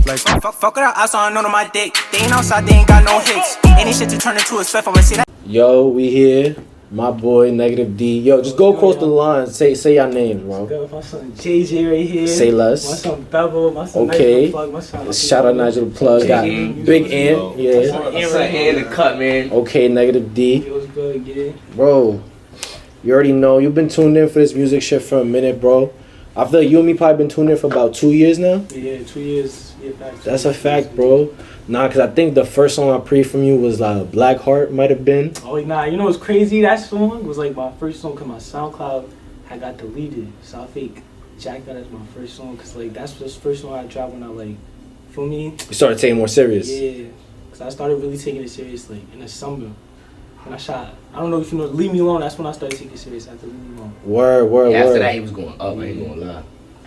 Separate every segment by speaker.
Speaker 1: Like, fuck it up, I saw none on my dick. They ain't outside, they ain't got no hits. Any shit to turn into a spiff, I would see that.
Speaker 2: Yo, we here. My boy, NegativeD. Yo, just go across the line. Say your names, bro.
Speaker 3: My son JJ right here.
Speaker 2: Say less.
Speaker 3: My son Bevel. My son
Speaker 2: okay.
Speaker 3: Nigel Plug. My son
Speaker 2: Shout out Nigel Plug. Got Big Ant. Yeah.
Speaker 4: My son Ant the cut, man.
Speaker 2: Okay, NegativeD.
Speaker 3: It was good, yeah.
Speaker 2: Bro, you already know. You've been tuned in for this music shit for a minute, bro. I feel like you and me probably been tuned in for about 2 years now.
Speaker 3: Yeah, 2 years. Yeah, facts.
Speaker 2: That's a fact, bro. Nah, cause I think the first song I pre from you was Black Heart, might have been.
Speaker 3: Oh nah, you know what's crazy? That song was like my first song, cause my Soundcloud had got deleted, so I fake jacked that as my first song, cause like that's the first song I dropped when I like, for me.
Speaker 2: You started taking more serious.
Speaker 3: Yeah, cause I started really taking it serious like in the summer. When I shot, I don't know if you know, Leave Me Alone. That's when I started taking it serious after Leave Me Alone.
Speaker 2: Word.
Speaker 4: After that, he was going up. I ain't gonna lie.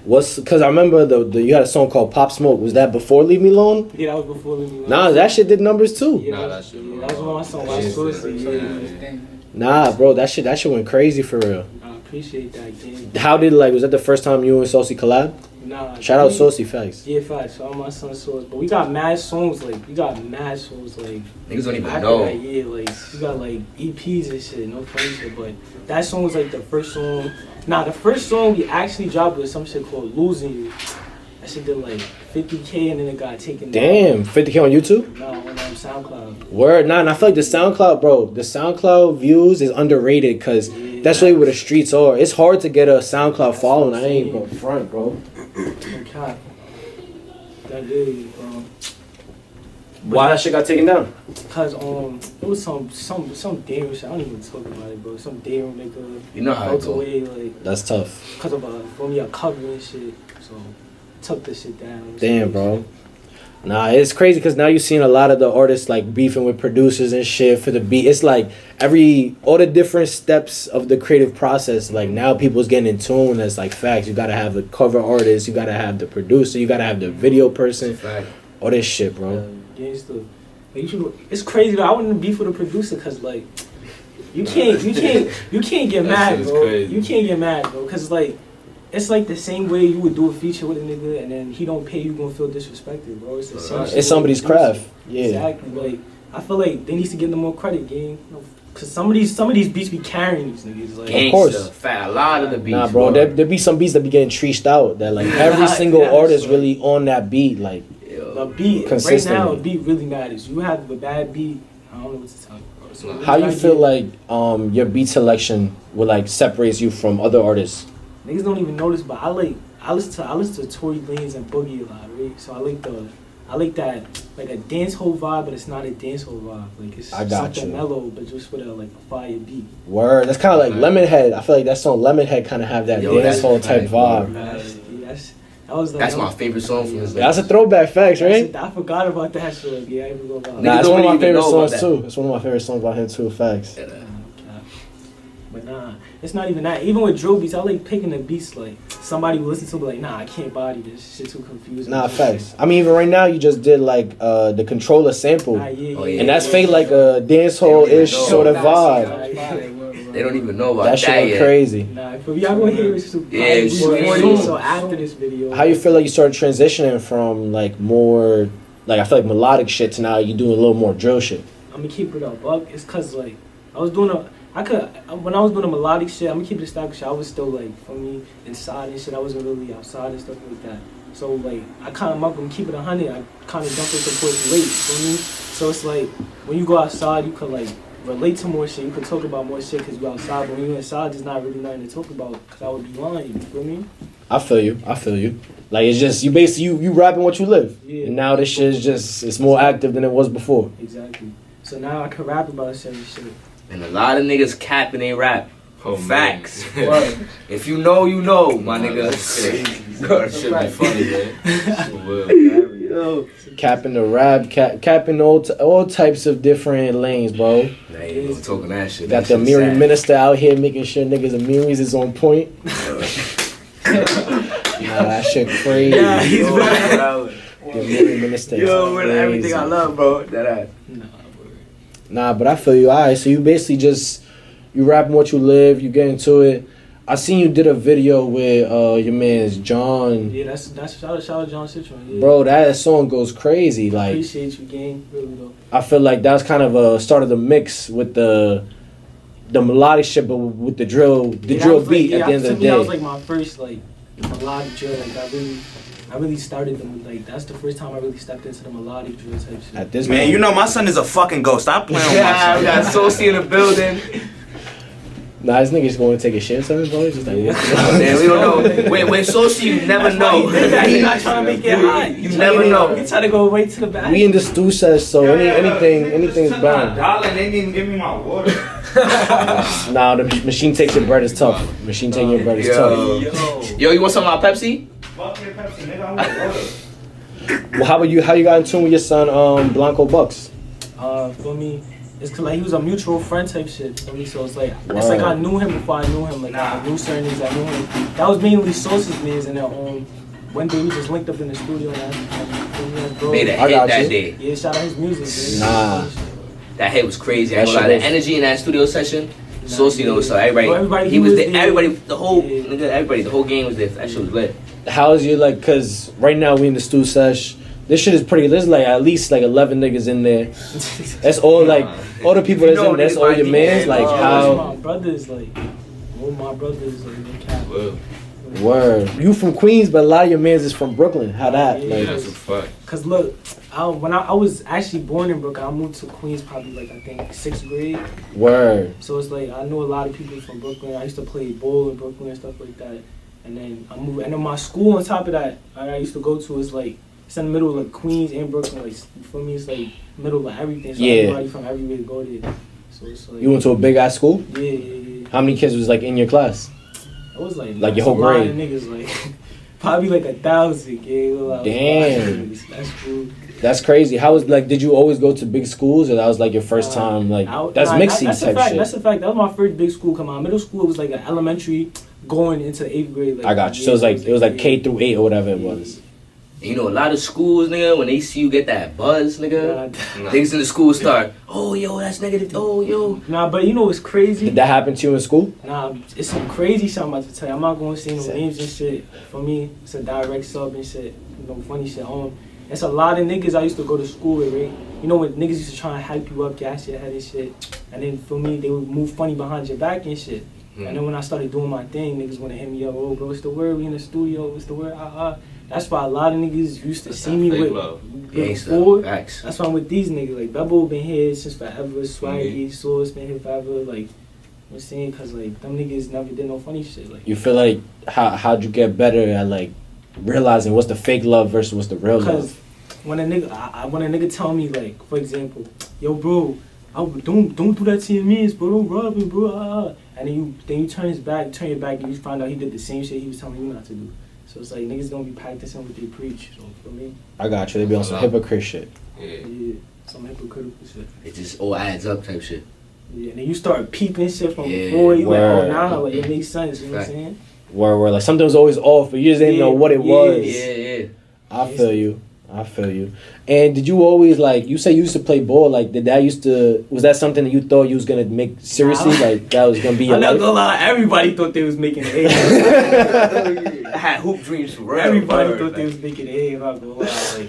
Speaker 2: Cause I remember you had a song called Pop Smoke. Was that before Leave Me Alone?
Speaker 3: Yeah, that was before Leave Me Alone.
Speaker 2: Nah, that shit did numbers too.
Speaker 3: Yeah, that was one of my songs. Ysuacy.
Speaker 2: Nah, bro, that shit went crazy for real.
Speaker 3: I appreciate that, game.
Speaker 2: How did was that the first time you and Ysuacy collab?
Speaker 3: Nah.
Speaker 2: Shout out Ysuacy, facts.
Speaker 3: Yeah, facts. All my son's songs, but we got mad songs like
Speaker 4: Niggas don't even
Speaker 3: after
Speaker 4: know.
Speaker 3: that, yeah, like we got like EPs and shit, no funny shit. But that song was like the first song. Nah, the first song we actually dropped was some shit called Losing You. That shit did like 50K and then it got taken down.
Speaker 2: Damn, 50K on YouTube?
Speaker 3: No, on SoundCloud.
Speaker 2: Word, nah, and I feel like the SoundCloud views is underrated because that's really where the streets are. It's hard to get a SoundCloud following. I ain't going front, bro.
Speaker 3: Okay. That is, bro.
Speaker 2: Why that shit got taken down?
Speaker 3: Cause it was some damn shit. I don't even talk about it, bro. Some damn nigga.
Speaker 4: You know how it
Speaker 3: melted
Speaker 4: go.
Speaker 3: away, like.
Speaker 2: That's tough.
Speaker 3: Cause of for me a cover and shit, so took this shit down.
Speaker 2: Damn, bro. Nah, it's crazy because now you're seeing a lot of the artists like beefing with producers and shit for the beat. It's like all the different steps of the creative process. Like now people's getting in tune. That's like facts. You gotta have the cover artist. You gotta have the producer. You gotta have the video person.
Speaker 4: Fact.
Speaker 2: All this shit, bro.
Speaker 3: It's crazy though. I wouldn't beef with a producer because like you can't get mad, bro. You can't get mad, bro, because like. It's like the same way you would do a feature with a nigga and then he don't pay you, gonna feel disrespected, bro. It's the same shit.
Speaker 2: It's somebody's craft. Yeah.
Speaker 3: Exactly. Like I feel like they need to give them more credit, gang. Cause some of these beats be carrying these niggas. Like,
Speaker 2: of course.
Speaker 4: Fat, a lot of the beats.
Speaker 2: Nah, bro. There be some beats that be getting treached out. That like every single artist really on that beat. Like
Speaker 3: a beat right now, a beat really matters. You have a bad beat. I don't know what to tell you, bro. So
Speaker 2: how you feel like your beat selection will like separates you from other artists?
Speaker 3: Niggas don't even notice, but I listen to Tory Lanez and Boogie a lot, right? So I like that like a dance hall vibe, but it's not a dance hall vibe. Like it's something mellow, but just with a fire beat.
Speaker 2: Word, that's kind of like Lemonhead. I feel like that song Lemonhead kind of have that dance hall type vibe.
Speaker 4: That's my favorite song from this.
Speaker 2: That's a throwback, facts, right?
Speaker 3: I forgot about that shit. Yeah, I even go about.
Speaker 2: Nah, it's one of my favorite songs too. It's one of my favorite songs by him too, facts.
Speaker 3: But nah, it's not even that. Even with drill beats, I like picking the beats like somebody will listen to be like, nah, I can't body this shit, too confusing.
Speaker 2: Nah, facts. I mean, even right now, you just did like the controller sample, and that's fake like a dance hall ish sort of vibe.
Speaker 4: They don't even know about
Speaker 2: that shit. Went crazy.
Speaker 3: Nah, but y'all gonna hear it soon. So after this video,
Speaker 2: how you feel like you started transitioning from like more like I feel like melodic shit to now you doing a little more drill shit?
Speaker 3: I'm gonna keep it up. It's cause like when I was doing a melodic shit, I'm gonna keep it a stack shit. I was still like, for me, inside and shit. I wasn't really outside and stuff like that. So like, I'm gonna keep it 100. I kind of jump into points late, for me. So it's like, when you go outside, you could like relate to more shit. You could talk about more shit because you're outside. But when you're inside, there's not really nothing to talk about because I would be lying. You feel me?
Speaker 2: I feel you. Like it's just you rapping what you live. Yeah. And now this shit is just it's more active than it was before.
Speaker 3: Exactly. So now I can rap about certain shit.
Speaker 4: And a lot of niggas cap and they rap. Facts. If you know, you know, my nigga.
Speaker 5: That should be funny, man.
Speaker 2: Yo, capping the rap, capping all types of different lanes, bro.
Speaker 4: Nah, ain't no talking that shit.
Speaker 2: Got the Miri minister out here making sure niggas and Miris is on point. Nah, that shit crazy.
Speaker 3: Yeah, he's bad.
Speaker 2: The Miri minister.
Speaker 4: Yo, everything I love, bro. That.
Speaker 2: Nah, but I feel you. Alright, so you basically you rapping what you live, you get into it. I seen you did a video with your man's John.
Speaker 3: Yeah, that's shout out John Citron. Yeah.
Speaker 2: Bro, that song goes crazy. Like,
Speaker 3: appreciate you, gang. Really though.
Speaker 2: I feel like that was kind of a start of the mix with the melodic shit, but with the drill drill beat at the end of the day.
Speaker 3: That was like my first like melodic drill. Like I really started them. Like that's the first time I really stepped into the melodic drill type shit.
Speaker 2: At this
Speaker 6: Man,
Speaker 2: point,
Speaker 6: you know my son is a fucking ghost. Stop playing with my
Speaker 4: Yeah,
Speaker 6: son.
Speaker 4: we got Ysuacy in the building.
Speaker 2: nah, this nigga's going to take a shit or something, bro. He's just like,
Speaker 4: Man, we don't know. When Ysuacy, you never know.
Speaker 3: He's not trying to make it hot.
Speaker 4: You never know.
Speaker 3: He trying to go right to the back.
Speaker 2: we in the stew sesh, so anything's bound.
Speaker 6: Darling, they didn't even give me my water.
Speaker 2: Nah, the machine takes your bread is tough. Machine taking your bread is tough.
Speaker 4: Yo, you want some of my Pepsi?
Speaker 6: Fuck your Pepsi, nigga. I want water.
Speaker 2: Well, how about you? How you got in tune with your son, Blanco Bucks?
Speaker 3: For me, it's 'cause like he was a mutual friend type shit for me. So it's like
Speaker 2: Wow.
Speaker 3: I knew him before I knew him. Like I knew certain niggas, I knew him. That was mainly Source's niggas and their own. One day we just linked up in the studio and bro.
Speaker 4: Made a
Speaker 2: I
Speaker 4: hit
Speaker 2: got
Speaker 4: that
Speaker 2: you.
Speaker 4: day.
Speaker 3: Yeah, shout out his music.
Speaker 2: Nah.
Speaker 4: That hit was crazy.
Speaker 2: That
Speaker 4: I ain't gonna lie.
Speaker 2: shit
Speaker 4: The
Speaker 2: was-
Speaker 4: energy in that studio session.
Speaker 3: Nah,
Speaker 4: Ysuacy knows, so everybody.
Speaker 3: Bro, everybody,
Speaker 4: he was there.
Speaker 3: there.
Speaker 4: Everybody, the whole
Speaker 3: Yeah.
Speaker 4: nigga, everybody, the whole game was there. That shit was lit.
Speaker 2: How's you like? Cause right now we in the stew sesh. This shit is pretty. There's like at least like 11 niggas in there. That's all like all the people that's in there. That's all your mans. Like how.
Speaker 3: My brothers, like all my brothers, like no cap.
Speaker 5: Well,
Speaker 2: Word. You from Queens, but a lot of your mans is from Brooklyn. How that?
Speaker 3: Yeah.
Speaker 2: Like,
Speaker 5: that's a fact.
Speaker 3: Cause look, when I was actually born in Brooklyn, I moved to Queens probably like I think 6th grade.
Speaker 2: word.
Speaker 3: So it's like I know a lot of people from Brooklyn. I used to play ball in Brooklyn and stuff like that. And then I moved, and then my school on top of that I used to go to is like it's in the middle of like Queens and Brooklyn. Like for me, it's like middle of everything. So
Speaker 2: Yeah.
Speaker 3: everybody from everywhere go there. So it's like
Speaker 2: You went to a big ass school.
Speaker 3: yeah.
Speaker 2: How many kids was like in your class?
Speaker 3: It was like
Speaker 2: Like your whole
Speaker 3: a lot
Speaker 2: grade?
Speaker 3: of niggas like probably like 1,000. Yeah,
Speaker 2: Damn.
Speaker 3: That's cool.
Speaker 2: That's crazy. How was like? Did you always go to big schools, or that was like your first time? Like that's mixy
Speaker 3: That's a
Speaker 2: type
Speaker 3: fact.
Speaker 2: shit.
Speaker 3: That's a fact. That was my first big school. Come on, middle school it was like an elementary going into 8th grade. Like,
Speaker 2: I got you. So it was like K through 8 or whatever it was.
Speaker 4: And you know, a lot of schools, nigga, when they see you get that buzz, nigga,
Speaker 3: Nah,
Speaker 4: niggas in the school start, oh, yo, that's negative. Oh, yo.
Speaker 3: nah, but you know what's crazy?
Speaker 2: Did that happen to you in school?
Speaker 3: Nah, it's some crazy shit I'm about to tell you. I'm not gonna say no
Speaker 2: Say.
Speaker 3: names and shit. For me, it's a direct sub and shit. You know, funny shit. It's a lot of niggas I used to go to school with, right? You know when niggas used to try and hype you up, gas your head and shit. And then for me, they would move funny behind your back and shit. And then when I started doing my thing, niggas wanna hit me up, oh bro, what's the word? We in the studio, what's the word? That's why a lot of niggas used to
Speaker 5: That's
Speaker 3: see
Speaker 5: that
Speaker 3: me
Speaker 5: fake
Speaker 3: with
Speaker 5: love.
Speaker 3: before.
Speaker 4: Facts.
Speaker 3: That's why I'm with these niggas. Like Bebo been here since forever. Swaggy, Source been here forever. Like I'm saying, cause like them niggas never did no funny shit. Like
Speaker 2: You feel like how'd you get better at like realizing what's the fake love versus what's the real
Speaker 3: cause
Speaker 2: love?
Speaker 3: when a nigga tell me like, for example, yo bro, don't do that to your mans, bro. Don't rob him, bro. And then you turn your back, and you find out he did the same shit he was telling you not to do. So it's like niggas don't be practicing what they preach. So for me,
Speaker 2: I got you. They be on some hypocrite shit.
Speaker 5: Yeah.
Speaker 3: yeah, some hypocritical shit.
Speaker 4: It just all adds up type shit.
Speaker 3: Yeah, and then you start peeping shit from
Speaker 4: Yeah,
Speaker 3: before. You like,
Speaker 2: word.
Speaker 3: oh, nah, like it makes sense. You know what I'm
Speaker 4: Fact.
Speaker 3: saying?
Speaker 2: Where like something was always off, but you just didn't know what it was.
Speaker 4: Yeah.
Speaker 2: I feel you. And did you always like? You say you used to play ball. Like, was that something that you thought you was gonna make seriously?
Speaker 3: Nah.
Speaker 2: Like that was gonna be your
Speaker 3: I'm not
Speaker 2: life?
Speaker 3: gonna lie, everybody thought they was making A.
Speaker 4: I had hoop dreams for real.
Speaker 3: Everybody
Speaker 4: word,
Speaker 3: thought
Speaker 4: like-
Speaker 3: they was making A. I'm not gonna lie.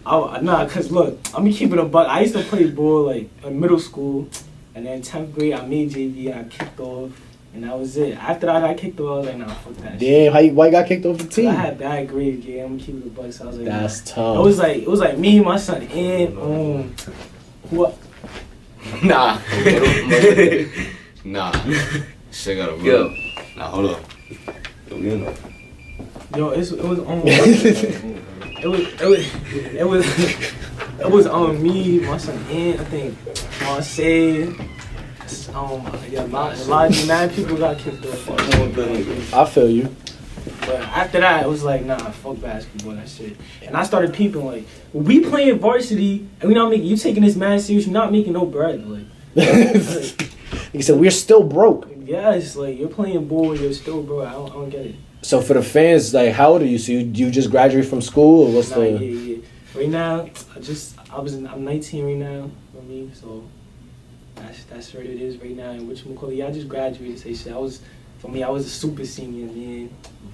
Speaker 3: Like, nah, cause look, I'm gonna keep it a buck. I used to play ball like in middle school, and then 10th grade I made JV and I kicked off, and that was it. After that I got kicked off. I was like, nah, fuck that. shit.
Speaker 2: Damn, why you got kicked off the
Speaker 3: 'Cause
Speaker 2: team?
Speaker 3: I had bad grades, yeah. I'm gonna keep it a buck. So I was like,
Speaker 2: That's
Speaker 3: nah.
Speaker 2: tough.
Speaker 3: It was like me, my son, and what?
Speaker 5: Nah. Nah. Shit gotta move.
Speaker 4: Yo.
Speaker 5: Nah, hold up. You know.
Speaker 3: Yo, it was on me, my son, and I think Marseille. Yeah, a lot of mad people got kicked off.
Speaker 2: I feel you.
Speaker 3: But after that, it was like, nah, fuck basketball, that shit. And I started peeping, like, when we playing varsity, and we not making, you taking this mad serious, you're not making no bread, like.
Speaker 2: He said we're still broke.
Speaker 3: Yeah, it's like, you're playing ball, you're still broke, I don't get it.
Speaker 2: So for the fans, like, how old are you? So you just graduated from school, or what's
Speaker 3: Nah,
Speaker 2: the?
Speaker 3: yeah. Right now, I'm 19 right now, for me, so that's what it is right now. And whatchamacallit, I just graduated, say shit. I was for me, I was a super senior, man.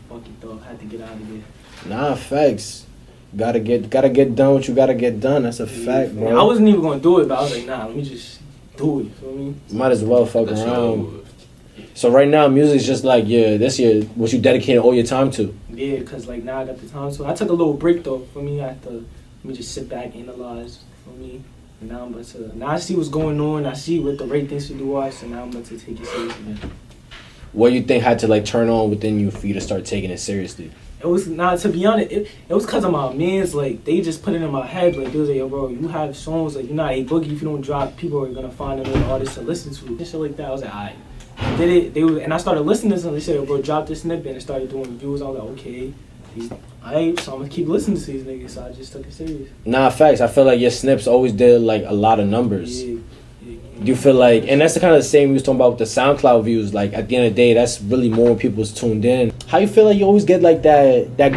Speaker 3: Fucking dog, had to get out of there.
Speaker 2: Nah, facts. Gotta get done what you gotta get done. That's a fact, bro.
Speaker 3: I wasn't even gonna do it, but I was like, nah, let me just do it. Feel me?
Speaker 2: Might as well fuck around. So right now, music's just like this year, what you dedicating all your time to.
Speaker 3: Yeah, cause like now I got the time. So I took a little break though. For me, I had to let me just sit back, analyze. For me, and now I'm about to. Now I see what's going on. I see what the right things to do are. So now I'm about to take it seriously.
Speaker 2: What you think had to like turn on within you for you to start taking it seriously?
Speaker 3: It was not, to be honest, it was cause of my mans. Like they just put it in my head. Like they was like, yo, bro, you have songs like you're not a boogie. If you don't drop, people are gonna find another artist to listen to and shit like that. I was like, alright. Did it? And I started listening to them. They said, yo, bro, drop this snippet, and I started doing reviews. I was like, okay, alright, so I'm gonna keep listening to these niggas. So I just took it serious.
Speaker 2: Nah, facts. I feel like your snips always did like a lot of numbers.
Speaker 3: Yeah.
Speaker 2: Do you feel like, and that's the kind of the same we was talking about with the SoundCloud views. Like at the end of the day, that's really more when people's tuned in. How you feel like you always get like that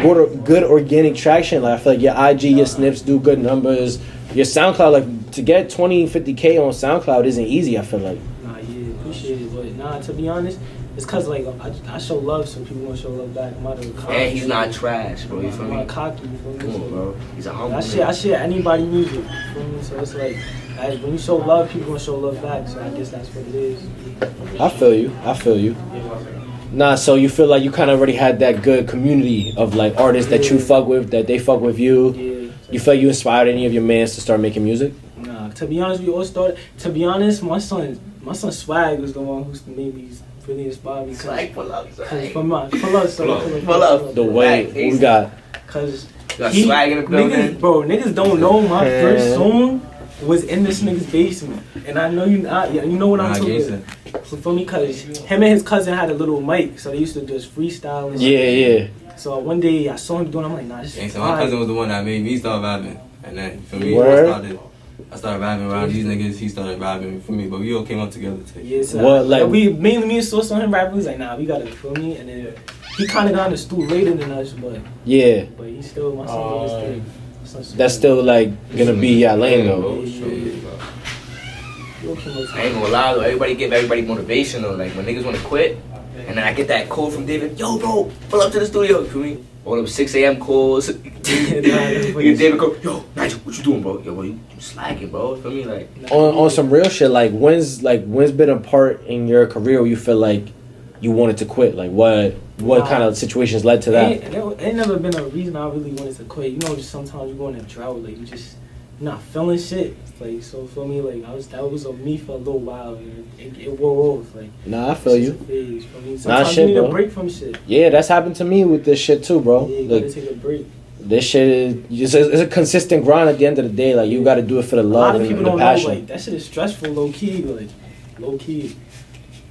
Speaker 2: good organic traction? Like I feel like your IG, your snips do good numbers. Your SoundCloud, like to get 20, 50K on SoundCloud isn't easy. I feel like.
Speaker 3: Nah, yeah, appreciate it, but nah, to be honest, it's cause like I show love, so people want to show love back. I'm not a cocky.
Speaker 4: And he's not trash, bro. You feel
Speaker 3: I'm
Speaker 4: me?
Speaker 3: not cocky. You feel me?
Speaker 4: Come on, bro. He's a humble
Speaker 3: I share anybody music. You feel me? So it's like when you show love, people gonna show love back. So I guess that's what it is.
Speaker 2: I feel you. Nah, so you feel like you kind of already had that good community of like artists that you fuck with, that they fuck with you.
Speaker 3: Yeah.
Speaker 2: You feel like you inspired any of your mans to start making music?
Speaker 3: Nah, to be honest, we all started. To be honest, my son Swag was the one who's made me really inspired me.
Speaker 4: Swag, pull up, swag.
Speaker 3: Pull up.
Speaker 2: The way we got.
Speaker 3: Cause
Speaker 4: you got Swag in the building.
Speaker 3: Niggas don't know my first song was in this nigga's basement, and I know you know what I'm talking about. So for me, cause him and his cousin had a little mic, so they used to just freestyle. And shit.
Speaker 2: Yeah.
Speaker 3: So one day I saw him doing, I'm like, nah, this is
Speaker 5: So my cousin was the one that made me start rapping, and then for me, I started rapping around these niggas. He started rapping for me, but we all came up together too.
Speaker 3: Yeah, so
Speaker 2: what, like
Speaker 3: we mainly me and Source on him rapping. He's like, nah, we gotta feel me, and then he kind of got in the stool later than us, but
Speaker 2: yeah,
Speaker 3: but he's still my son.
Speaker 2: That's still like gonna be your lane though.
Speaker 4: I ain't gonna lie though, everybody give everybody motivation though. Like when niggas wanna quit, and then I get that call from David, yo bro, pull up to the studio. You feel me? All them 6 a.m. calls. You get David call, yo, Nigel, what you doing, bro? Yo, bro, you slacking, bro. Feel me? Like
Speaker 2: on some real shit, like when's been a part in your career where you feel like you wanted to quit? Like what kind of situations led to that?
Speaker 3: Ain't never been a reason I really wanted to quit. You know, just sometimes you go in a drought, like you just not feeling shit. Like so for me, like that was on me for a little while, and it wore off. Like
Speaker 2: nah, I feel you.
Speaker 3: Phase for me.
Speaker 2: Nah,
Speaker 3: sometimes
Speaker 2: shit,
Speaker 3: you need
Speaker 2: bro.
Speaker 3: a break from shit.
Speaker 2: Yeah, that's happened to me with this shit too, bro.
Speaker 3: Yeah, you
Speaker 2: like,
Speaker 3: gotta take a break.
Speaker 2: this shit is it's a consistent grind at the end of the day. Like you got to do it for the love and the passion.
Speaker 3: Know, like that shit is stressful, low key.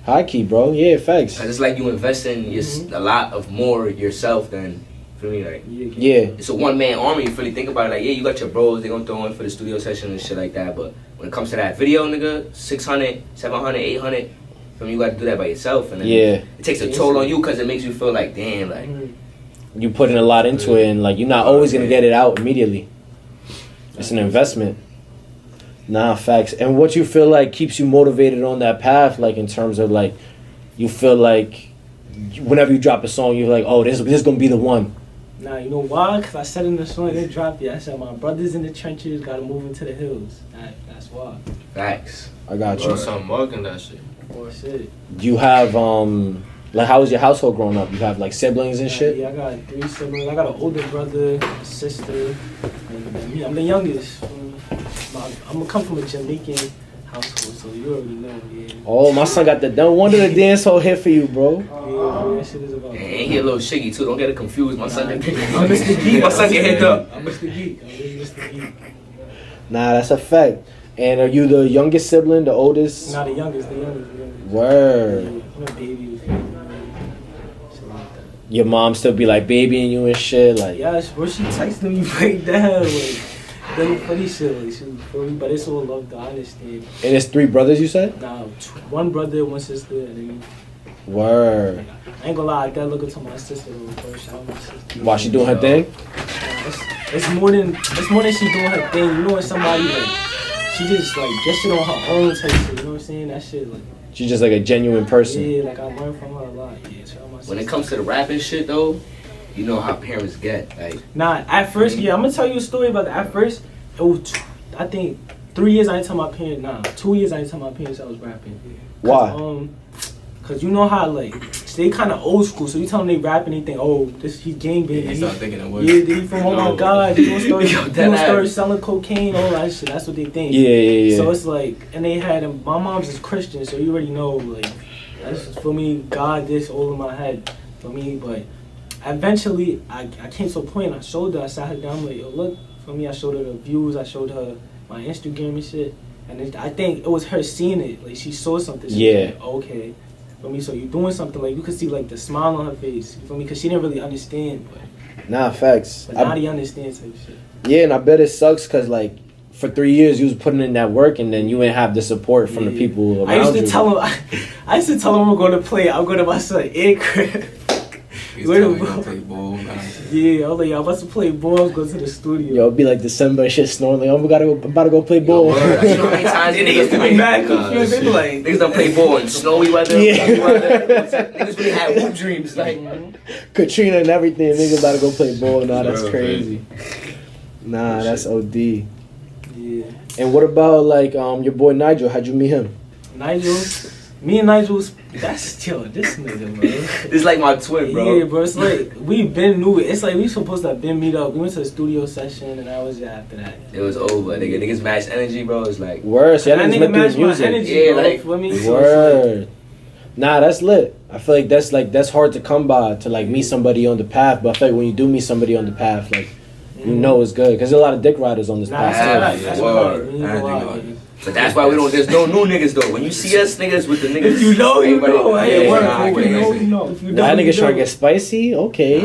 Speaker 2: High key, bro. Yeah, facts.
Speaker 4: it's like you invest in a lot of more yourself than, feel me, like
Speaker 2: Yeah.
Speaker 4: it's a one-man army. You really think about it, like yeah, you got your bros, they gonna throw in for the studio session and shit like that, but when it comes to that video, nigga, 600, 700, 800, feel me, you gotta do that by yourself, and then it takes a toll on you because it makes you feel like damn, like
Speaker 2: you putting a lot into it, and like you're not always gonna get it out immediately. It's an investment. Nah, facts. And what you feel like keeps you motivated on that path, like in terms of like, you feel like whenever you drop a song, you're like, oh, this is gonna be the one.
Speaker 3: Nah, you know why? Cause I said in the song, it didn't drop yet. I said my brothers in the trenches gotta move into the hills. That's why.
Speaker 4: facts.
Speaker 2: I got you.
Speaker 5: Something marking that shit.
Speaker 3: Or shit.
Speaker 2: You have like how was your household growing up? You have like siblings and shit.
Speaker 3: Yeah, I got 3 siblings. I got an older brother, a sister, and me. I'm the youngest. I'm gonna come from a Jamaican household, so you already know. Yeah.
Speaker 2: Oh, my son got the no wonder the dance hole hit for you, bro.
Speaker 3: Yeah, that shit is about.
Speaker 4: And he a little shiggy too. Don't get it confused. My son
Speaker 3: I'm
Speaker 4: get
Speaker 3: Mr. Geek.
Speaker 4: my son get hit up.
Speaker 3: I'm Mr. Geek. I'm really Mr. Geek.
Speaker 2: Nah, that's a fact. And are you the youngest sibling, the oldest?
Speaker 3: Not the youngest.
Speaker 2: Word.
Speaker 3: Yeah, I'm a baby. Shit like that.
Speaker 2: Your mom still be like babying you and shit, like.
Speaker 3: Yeah, bro, she texting me right now, like, really funny shit, like, she feel me, but it's all love, though, I understand.
Speaker 2: And it's 3 brothers, you said?
Speaker 3: Nah, 1 brother, 1 sister, and then,
Speaker 2: Word.
Speaker 3: I ain't gonna lie, I gotta look up to my sister, though, first, shout out my sister.
Speaker 2: While she doing her thing?
Speaker 3: It's more than she doing her thing, you know when somebody, like, she just like get shit on her own type shit. You know what I'm saying? That shit like.
Speaker 2: She's just like a genuine person.
Speaker 3: Yeah, like I learned from her a lot. Yeah, so
Speaker 4: when it comes to the rapping shit though, you know how parents get. Like,
Speaker 3: nah, at first, yeah, I'm gonna tell you a story about that. At first, it was, I think, 3 years I didn't tell my parents. Nah, 2 years I didn't tell my parents I was rapping.
Speaker 2: Why?
Speaker 3: Cause you know how like they kind of old school, so you tell them they rapping, they think, oh, this he's gang banging.
Speaker 5: They start thinking of words.
Speaker 3: Yeah, they from oh my god, he gonna start selling cocaine, all that shit. That's what they think.
Speaker 2: Yeah.
Speaker 3: So it's like, and they had my mom's is Christian, so you already know like that's for me. God, this all in my head for me, but eventually I came to a point. I showed her, I sat her down, like, yo, look, for me, I showed her the views, I showed her my Instagram and shit, and I think it was her seeing it, like she saw something. She was like, okay. For me, so you're doing something, like you could see like the smile on her face. You feel me? Because she didn't really understand. But,
Speaker 2: nah, facts.
Speaker 3: But now he understands type shit.
Speaker 2: Yeah, and I bet it sucks because like for 3 years you was putting in that work and then you didn't have the support from the people around you.
Speaker 3: I used to tell him I'm going to play. I'm going to my son crib.
Speaker 5: Where do we play ball?
Speaker 3: Yeah, I was like, I'm about to play ball. Go to the studio.
Speaker 2: Yo, it'd be like December and shit snoring. Like, I'm about to go play ball.
Speaker 4: You know how many times niggas
Speaker 3: be mad confused. They be like,
Speaker 4: niggas don't play ball in snowy weather.
Speaker 2: Yeah.
Speaker 4: Niggas really had hoop dreams. Like
Speaker 2: Katrina and everything. Niggas about to go play ball. Nah, that's crazy. Nah, that's OD.
Speaker 3: Yeah.
Speaker 2: And what about like your boy Nigel? How'd you meet him?
Speaker 3: Me and Nigel's, that's this nigga, bro.
Speaker 4: This like my twin, bro.
Speaker 3: Yeah, bro. It's like we been knew it. It's like we supposed to have been meet up. We went to the studio session, and that was it after that.
Speaker 4: It was over. Niggas matched energy, bro. It's like
Speaker 2: word. See,
Speaker 3: that nigga matched my energy,
Speaker 4: yeah,
Speaker 3: bro.
Speaker 4: like
Speaker 3: For me,
Speaker 2: word. Nah, that's lit. I feel like that's hard to come by to like meet somebody on the path. But I feel like when you do meet somebody on the path, like you know it's good because there's a lot of dick riders on this path too.
Speaker 3: That's word.
Speaker 4: But that's why we don't. There's no new niggas though. When you see us niggas with the niggas,
Speaker 3: if you know, you know.
Speaker 2: You know. That nigga trying to get spicy. Okay.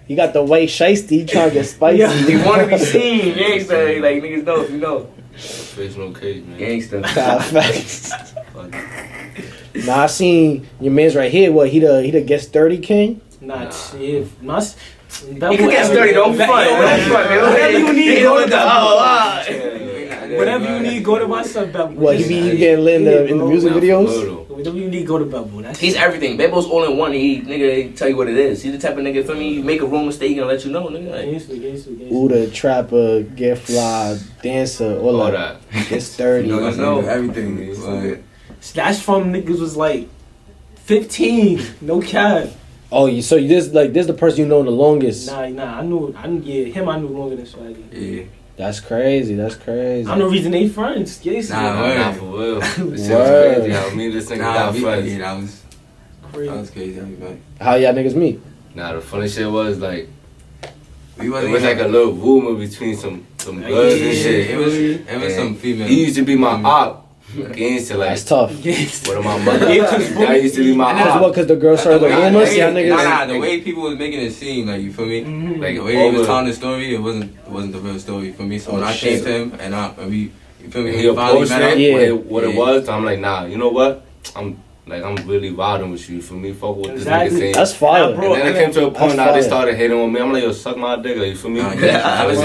Speaker 2: You got the white shiesty trying to get spicy.
Speaker 4: You want to be seen, gangsta. Like niggas know if you know.
Speaker 5: Face no cage, man.
Speaker 4: Gangsta.
Speaker 2: Nah, I seen your man's right here. What he the guest 30 king?
Speaker 3: Nah, shit.
Speaker 4: He can get 30. Don't front.
Speaker 3: Whatever you need, go to Bevel. Whatever you need, go to my son Bevel.
Speaker 2: What he be getting lit in the music videos?
Speaker 3: Whatever you need, go to Bevel.
Speaker 4: He's everything. Bevel's all in one. He tell you what it is. He's the type of nigga for me. You make a wrong mistake, he gonna let you know, nigga.
Speaker 2: Ooh, the trapper, get fly, dancer, all that. Gets 30.
Speaker 5: You know everything.
Speaker 3: That's from niggas was like 15. No cap.
Speaker 2: Oh, so this the person you know the longest?
Speaker 3: Nah. I knew him. I knew longer than Swaggy.
Speaker 2: Yeah. That's crazy.
Speaker 3: I'm the reason they friends. Yes.
Speaker 5: Nah, for real. This shit was crazy. How me and this nigga got friends. That was crazy.
Speaker 2: How y'all niggas meet?
Speaker 7: Nah, the funny shit was like
Speaker 5: It
Speaker 7: was like a little rumor between some girls and shit.
Speaker 5: It was some female.
Speaker 7: He used to be my op. Gangsta, like,
Speaker 2: that's tough.
Speaker 7: What of my mother? That used to be my
Speaker 2: That's what, because the girl started the rumors. Y'all niggas.
Speaker 5: Nah, the way people was making it seem, like, you feel me? Like the way he was telling the story, it wasn't the real story for me. So when I came to him and we, you feel me?
Speaker 7: He approached
Speaker 2: Yeah.
Speaker 7: what it was. I'm like, nah, you know what? I'm really vibing with you. For me, fuck what this nigga saying.
Speaker 2: That's fire.
Speaker 7: And then it came to a point now they started hating on me. I'm like, yo, suck my dick, like, you feel me? Ever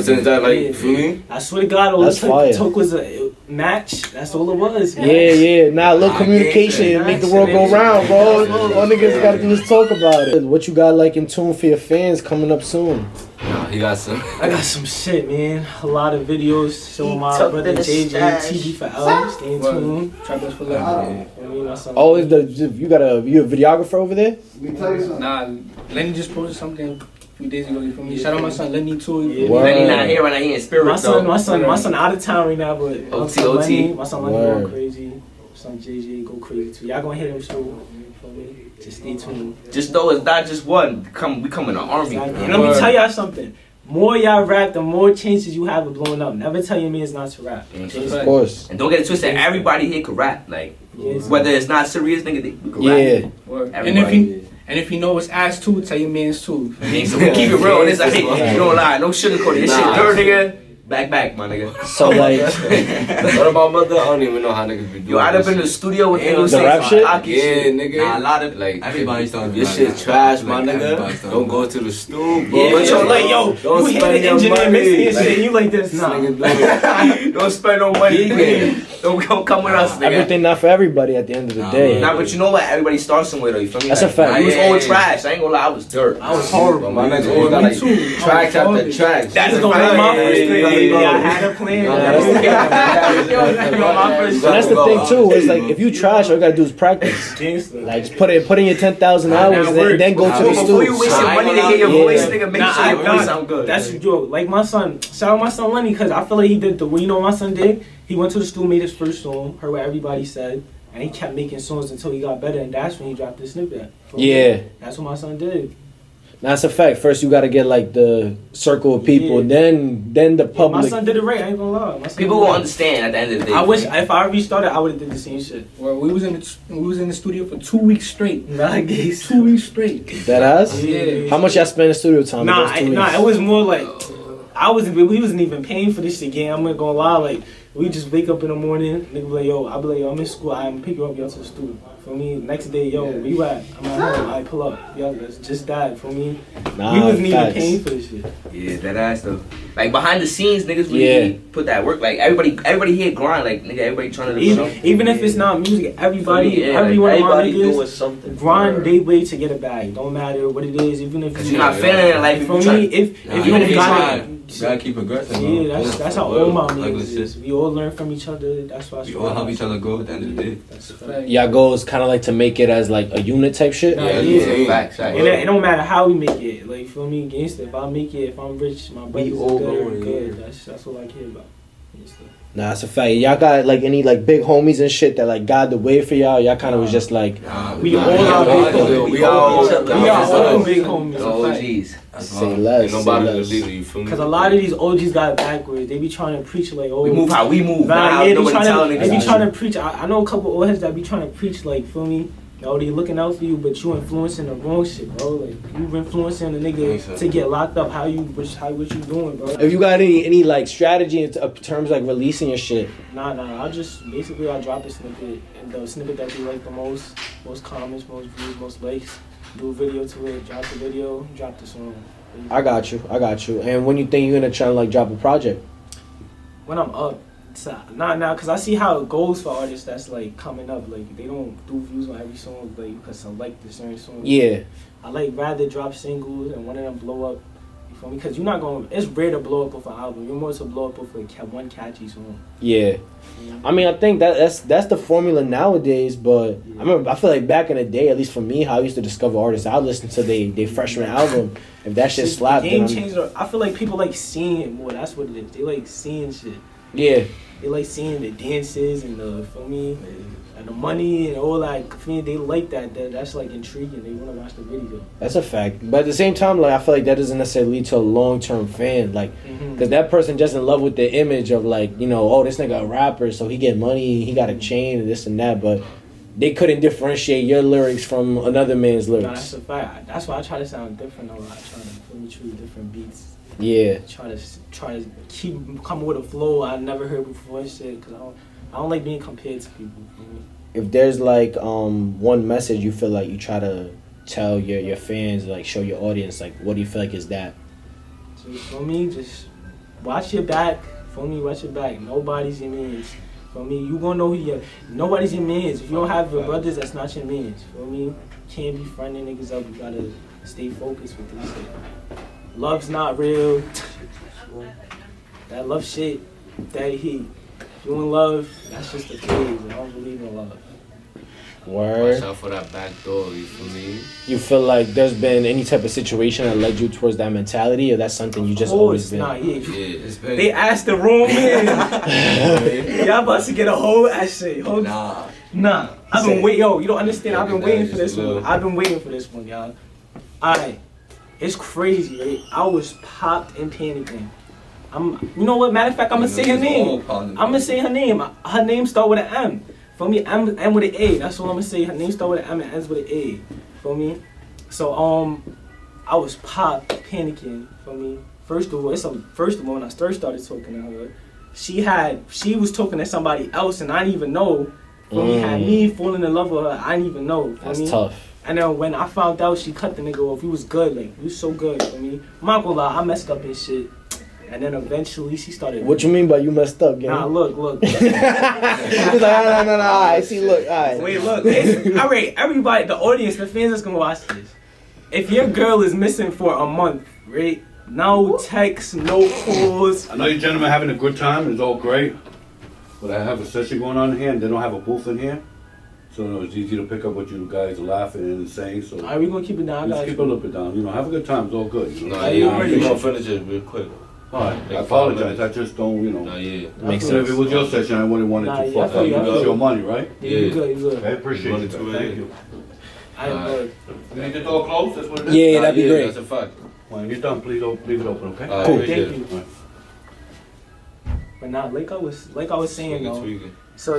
Speaker 7: since that, like, you feel me?
Speaker 3: I swear to God, all it took was a match. That's all it was. Man.
Speaker 2: Yeah. Now, little communication make the world go round, bro. All niggas gotta do is talk about it. What you got like in tune for your fans coming up soon?
Speaker 7: Nah, he got some.
Speaker 3: I got some shit, man. A lot of videos showing my brother JJ, TV for L. Stay tuned. Trappers for life.
Speaker 2: Oh, you a videographer over there?
Speaker 8: Nah, Lenny just posted something a few days ago. You feel me? Shout out my son Lenny too.
Speaker 4: Lenny not here right now. He in spirit.
Speaker 3: My son out of town right now, but
Speaker 4: OT.
Speaker 3: My son Lenny going crazy. My son JJ go crazy too. Y'all gonna hit him soon. Just stay tuned.
Speaker 4: Just know it's not just one. We come in an army.
Speaker 3: And let me tell y'all something. More y'all rap, the more chances you have of blowing up. Never tell your mans not to rap.
Speaker 2: Of course.
Speaker 4: And don't get it twisted. Everybody here can rap. Like whether it's not serious, nigga, they can rap.
Speaker 8: And if you know it's ass too, tell your mans too.
Speaker 4: So we keep it real. This, you don't lie. No sugarcoat it. This shit dirt, nigga. Back, my nigga.
Speaker 2: So like,
Speaker 7: What about mother? I don't even know how niggas be doing.
Speaker 4: Yo, I'd have been in the studio with Angel
Speaker 2: The rap shit?
Speaker 7: Yeah, nigga.
Speaker 5: Nah, a lot of
Speaker 7: Like,
Speaker 5: everybody started.
Speaker 7: Your shit trash, my nigga. Don't go to the stool, bro.
Speaker 3: Yeah, but yo, like, yo,
Speaker 7: Don't
Speaker 3: you hear
Speaker 7: spend
Speaker 3: the
Speaker 7: your
Speaker 3: engineer
Speaker 7: money.
Speaker 3: mixing his
Speaker 7: Like,
Speaker 3: shit, and you like this, nah.
Speaker 7: nigga,
Speaker 4: Don't spend no money, nigga. Don't come with us, nigga.
Speaker 2: everything not for everybody at the end of the day.
Speaker 4: Nah, but you know what? Everybody starts somewhere, though. You feel me?
Speaker 2: That's a fact.
Speaker 4: We was
Speaker 5: Yeah,
Speaker 4: all
Speaker 5: yeah.
Speaker 4: trash. I ain't gonna lie. I was dirt.
Speaker 3: I was horrible.
Speaker 7: my nigga always got like
Speaker 3: too.
Speaker 7: tracks after tracks.
Speaker 4: That's
Speaker 3: This gonna
Speaker 4: fact.
Speaker 3: be my
Speaker 4: Yeah,
Speaker 3: first
Speaker 4: yeah,
Speaker 3: thing.
Speaker 4: yeah,
Speaker 3: Yeah, I had a plan.
Speaker 2: And that's the thing too. Is like if you trash, all you gotta do is practice.
Speaker 3: Gangster.
Speaker 2: Like just put in your 10,000 hours, then go to the
Speaker 4: Before you
Speaker 2: studio.
Speaker 4: waste your
Speaker 5: Nah,
Speaker 4: money to
Speaker 5: I
Speaker 4: hear your
Speaker 5: ain't gonna
Speaker 4: voice,
Speaker 5: lie.
Speaker 4: nigga, make
Speaker 3: Nah,
Speaker 4: sure your
Speaker 3: nah,
Speaker 4: voice sound good.
Speaker 3: That's yo, like my son. Shout out my son Lenny, cause I feel like he did the. You know what my son did? He went to the studio, made his first song, heard what everybody said, and he kept making songs until he got better, and that's when he dropped the snippet.
Speaker 2: Yeah,
Speaker 3: That's what my son did.
Speaker 2: that's a fact. First, you gotta get like the circle of people,
Speaker 3: Yeah.
Speaker 2: then the
Speaker 3: Yeah, my
Speaker 2: public.
Speaker 3: son did it right. I ain't gonna lie. My son
Speaker 4: People
Speaker 3: did
Speaker 4: will
Speaker 3: it right.
Speaker 4: understand at the end of the day.
Speaker 3: I wish if I restarted, I would have did the same shit.
Speaker 8: Well, we was in the studio for 2 weeks straight.
Speaker 3: Nah, gays.
Speaker 8: 2 weeks straight.
Speaker 2: That ass.
Speaker 8: Yeah.
Speaker 2: How much y'all spend in studio time?
Speaker 3: Nah,
Speaker 2: in those 2
Speaker 3: nah,
Speaker 2: weeks?
Speaker 3: it was more like we wasn't even paying for this shit, gang. I'm not gonna lie, like we just wake up in the morning, nigga be like, yo, I be like, yo, I'm in school, I'm pick you up, y'all to the studio. For me, next day, yo, where you at? I'm at home, I pull up. Yo, that's just that. For me,
Speaker 2: Nah,
Speaker 3: we wasn't even
Speaker 2: facts.
Speaker 3: paying for this shit.
Speaker 4: Yeah, that ass though. Like behind the scenes, niggas really put that work. Like everybody here grind. Like nigga, everybody trying to do something.
Speaker 3: Even if it's not music, everybody,
Speaker 4: Yeah,
Speaker 3: every one of my
Speaker 9: Everybody doing
Speaker 3: niggas
Speaker 9: something.
Speaker 3: grind they way to get a bag. Don't matter what it is, even if
Speaker 4: Cause you're not feeling it, like
Speaker 3: for me, if you don't got it.
Speaker 5: You gotta keep progressing.
Speaker 3: Yeah, that's how all my
Speaker 5: Like
Speaker 3: niggas is.
Speaker 5: shit.
Speaker 3: We all learn from each other. That's why
Speaker 5: We all help each other grow at the end of the day.
Speaker 3: That's a fact.
Speaker 2: Y'all goals kind of like to make it as like a unit type shit.
Speaker 3: Nah,
Speaker 4: Yeah, facts.
Speaker 3: It don't matter how we make it. Like for me, gangster. If I make it, if I'm rich, my brothers
Speaker 9: all
Speaker 3: is good.
Speaker 9: going,
Speaker 3: Good.
Speaker 9: yeah.
Speaker 3: That's all I care about. Gangster.
Speaker 2: Nah, that's a fact. Y'all got like any like big homies and shit that like guide the way for y'all. Y'all kind of was just like
Speaker 3: We all are big homies.
Speaker 7: We all
Speaker 3: We are all big homies.
Speaker 4: Oh
Speaker 3: a fact.
Speaker 4: jeez.
Speaker 2: say less.
Speaker 7: Ain't nobody
Speaker 2: say
Speaker 7: the
Speaker 2: less.
Speaker 7: leader, you feel me?
Speaker 3: Cause a lot of these OGs got it backwards. They be trying to preach like, oh,
Speaker 4: We move how we move.
Speaker 3: Nah,
Speaker 4: Not how
Speaker 3: yeah, they
Speaker 4: nobody telling
Speaker 3: they be
Speaker 4: niggas.
Speaker 3: trying to preach. I know a couple old heads that be trying to preach like, feel me? No, they looking out for you, but you influencing the wrong shit, bro. Like you influencing the nigga to get locked up. What you doing, bro?
Speaker 2: If you got any like strategy in terms of, like releasing your shit,
Speaker 3: Nah. I just basically I drop a snippet, and the snippet that you like the most comments, most views, most likes. Do a video to it. Drop the video. Drop the song.
Speaker 2: I got you. And when you think you're gonna try to like drop a project?
Speaker 3: When I'm up. Not now, cause I see how it goes for artists that's like coming up. Like they don't do views on every song, like because select the certain song.
Speaker 2: Yeah.
Speaker 3: I like rather drop singles and one of them blow up. You feel me? Cause you're not gonna. It's rare to blow up with an album. You're more to blow up with like one catchy song.
Speaker 2: Yeah. I mean, I think that's the formula nowadays. But I feel like back in the day, at least for me, how I used to discover artists, I would listen to they freshman album. If that shit slapped,
Speaker 3: The game
Speaker 2: then
Speaker 3: changer. I feel like people like seeing it more. That's what it is. They like seeing shit.
Speaker 2: yeah.
Speaker 3: They like seeing the dances and the, for me, and the money and all that. For me, they like that. That's like intriguing. They want to watch the video.
Speaker 2: That's a fact. But at the same time, like I feel like that doesn't necessarily lead to a long-term fan. Like, because that person just in love with the image of like, you know, oh, this nigga a rapper, so he get money, he got a chain and this and that. But they couldn't differentiate your lyrics from another man's
Speaker 3: Nah,
Speaker 2: lyrics.
Speaker 3: that's a fact. That's why I try to sound different a lot. I try to choose different beats.
Speaker 2: Yeah.
Speaker 3: Try to keep coming with a flow I never heard before and shit. Cause I don't like being compared to people. You know?
Speaker 2: If there's like one message you feel like you try to tell your fans, like show your audience, like what do you feel like is that?
Speaker 3: So for me, just watch your back. For me, watch your back. Nobody's your mans. For me, you gonna know who you. Nobody's your mans. If you don't have your brothers, that's not your mans. For me, can't be fronting niggas up. You gotta stay focused with this shit. Love's not real. That love shit, that heat. If you in love, that's just a phase. I don't believe in love.
Speaker 2: Word.
Speaker 7: Watch out for that back door, you feel me?
Speaker 2: You feel like there's been any type of situation that led you towards that mentality, or that's something you just always been?
Speaker 3: Nah, yeah.
Speaker 7: Yeah, it's been.
Speaker 3: They asked the wrong man. Y'all about to get a whole essay. Nah. I've been waiting. Yo, you don't understand. I've been waiting for this one. I've been waiting for this one, y'all. Alright. It's crazy, right? I was popped and panicking. You know what? Matter of fact, I'm gonna say her name. I'm gonna say her name. Her name start with an M. For me, M with an A. That's what I'm gonna say. Her name start with an M and ends with an A. For me. So I was popped, panicking. For me. First of all, when I first started talking to her, she was talking to somebody else, and I didn't even know. For me, had me falling in love with her, I didn't even know.
Speaker 2: That's tough.
Speaker 3: And then when I found out she cut the nigga off, he was good, like he was so good for me. I'm not gonna lie, I messed up and shit. And then eventually she started.
Speaker 2: What you mean by you messed up, gang?
Speaker 3: Nah, look.
Speaker 2: He's like, no. Alright, see, look, alright.
Speaker 3: Wait, look. Alright, everybody, the audience, the fans that's gonna watch this. If your girl is missing for a month, right? No texts, no calls.
Speaker 9: I know you gentlemen having a good time. It's all great. But I have a session going on here, and they don't have a booth in here. So it's easy to pick up what you guys are laughing and saying. So
Speaker 3: Alright, we gonna keep it down,
Speaker 9: just
Speaker 3: guys.
Speaker 9: keep it a little bit down. You know, have a good time. It's all good. You know?
Speaker 7: Nah, yeah, we're gonna finish it real quick.
Speaker 9: Alright, I apologize. I just don't, you know.
Speaker 7: Nah, yeah.
Speaker 2: Makes
Speaker 9: So if
Speaker 2: sense.
Speaker 9: it was your session, I wouldn't want it
Speaker 3: Nah,
Speaker 9: to
Speaker 3: yeah, I
Speaker 9: fuck
Speaker 3: feel
Speaker 9: up.
Speaker 3: you, I feel
Speaker 9: It's
Speaker 3: you.
Speaker 9: your money, right?
Speaker 3: Yeah, you good, you
Speaker 9: I
Speaker 3: good.
Speaker 9: appreciate
Speaker 7: Money
Speaker 9: it.
Speaker 7: to it,
Speaker 9: Thank
Speaker 7: yeah.
Speaker 9: you.
Speaker 3: I'm good.
Speaker 9: You need the door closed? That's what it is?
Speaker 2: Yeah,
Speaker 7: Nah,
Speaker 2: that'd be great.
Speaker 7: That's a fact.
Speaker 9: When you're done, please don't leave it open, okay?
Speaker 7: Alright,
Speaker 2: Cool.
Speaker 7: appreciate
Speaker 3: Thank
Speaker 7: it.
Speaker 3: you. But nah, like I was saying though.
Speaker 7: Tweaking.
Speaker 3: So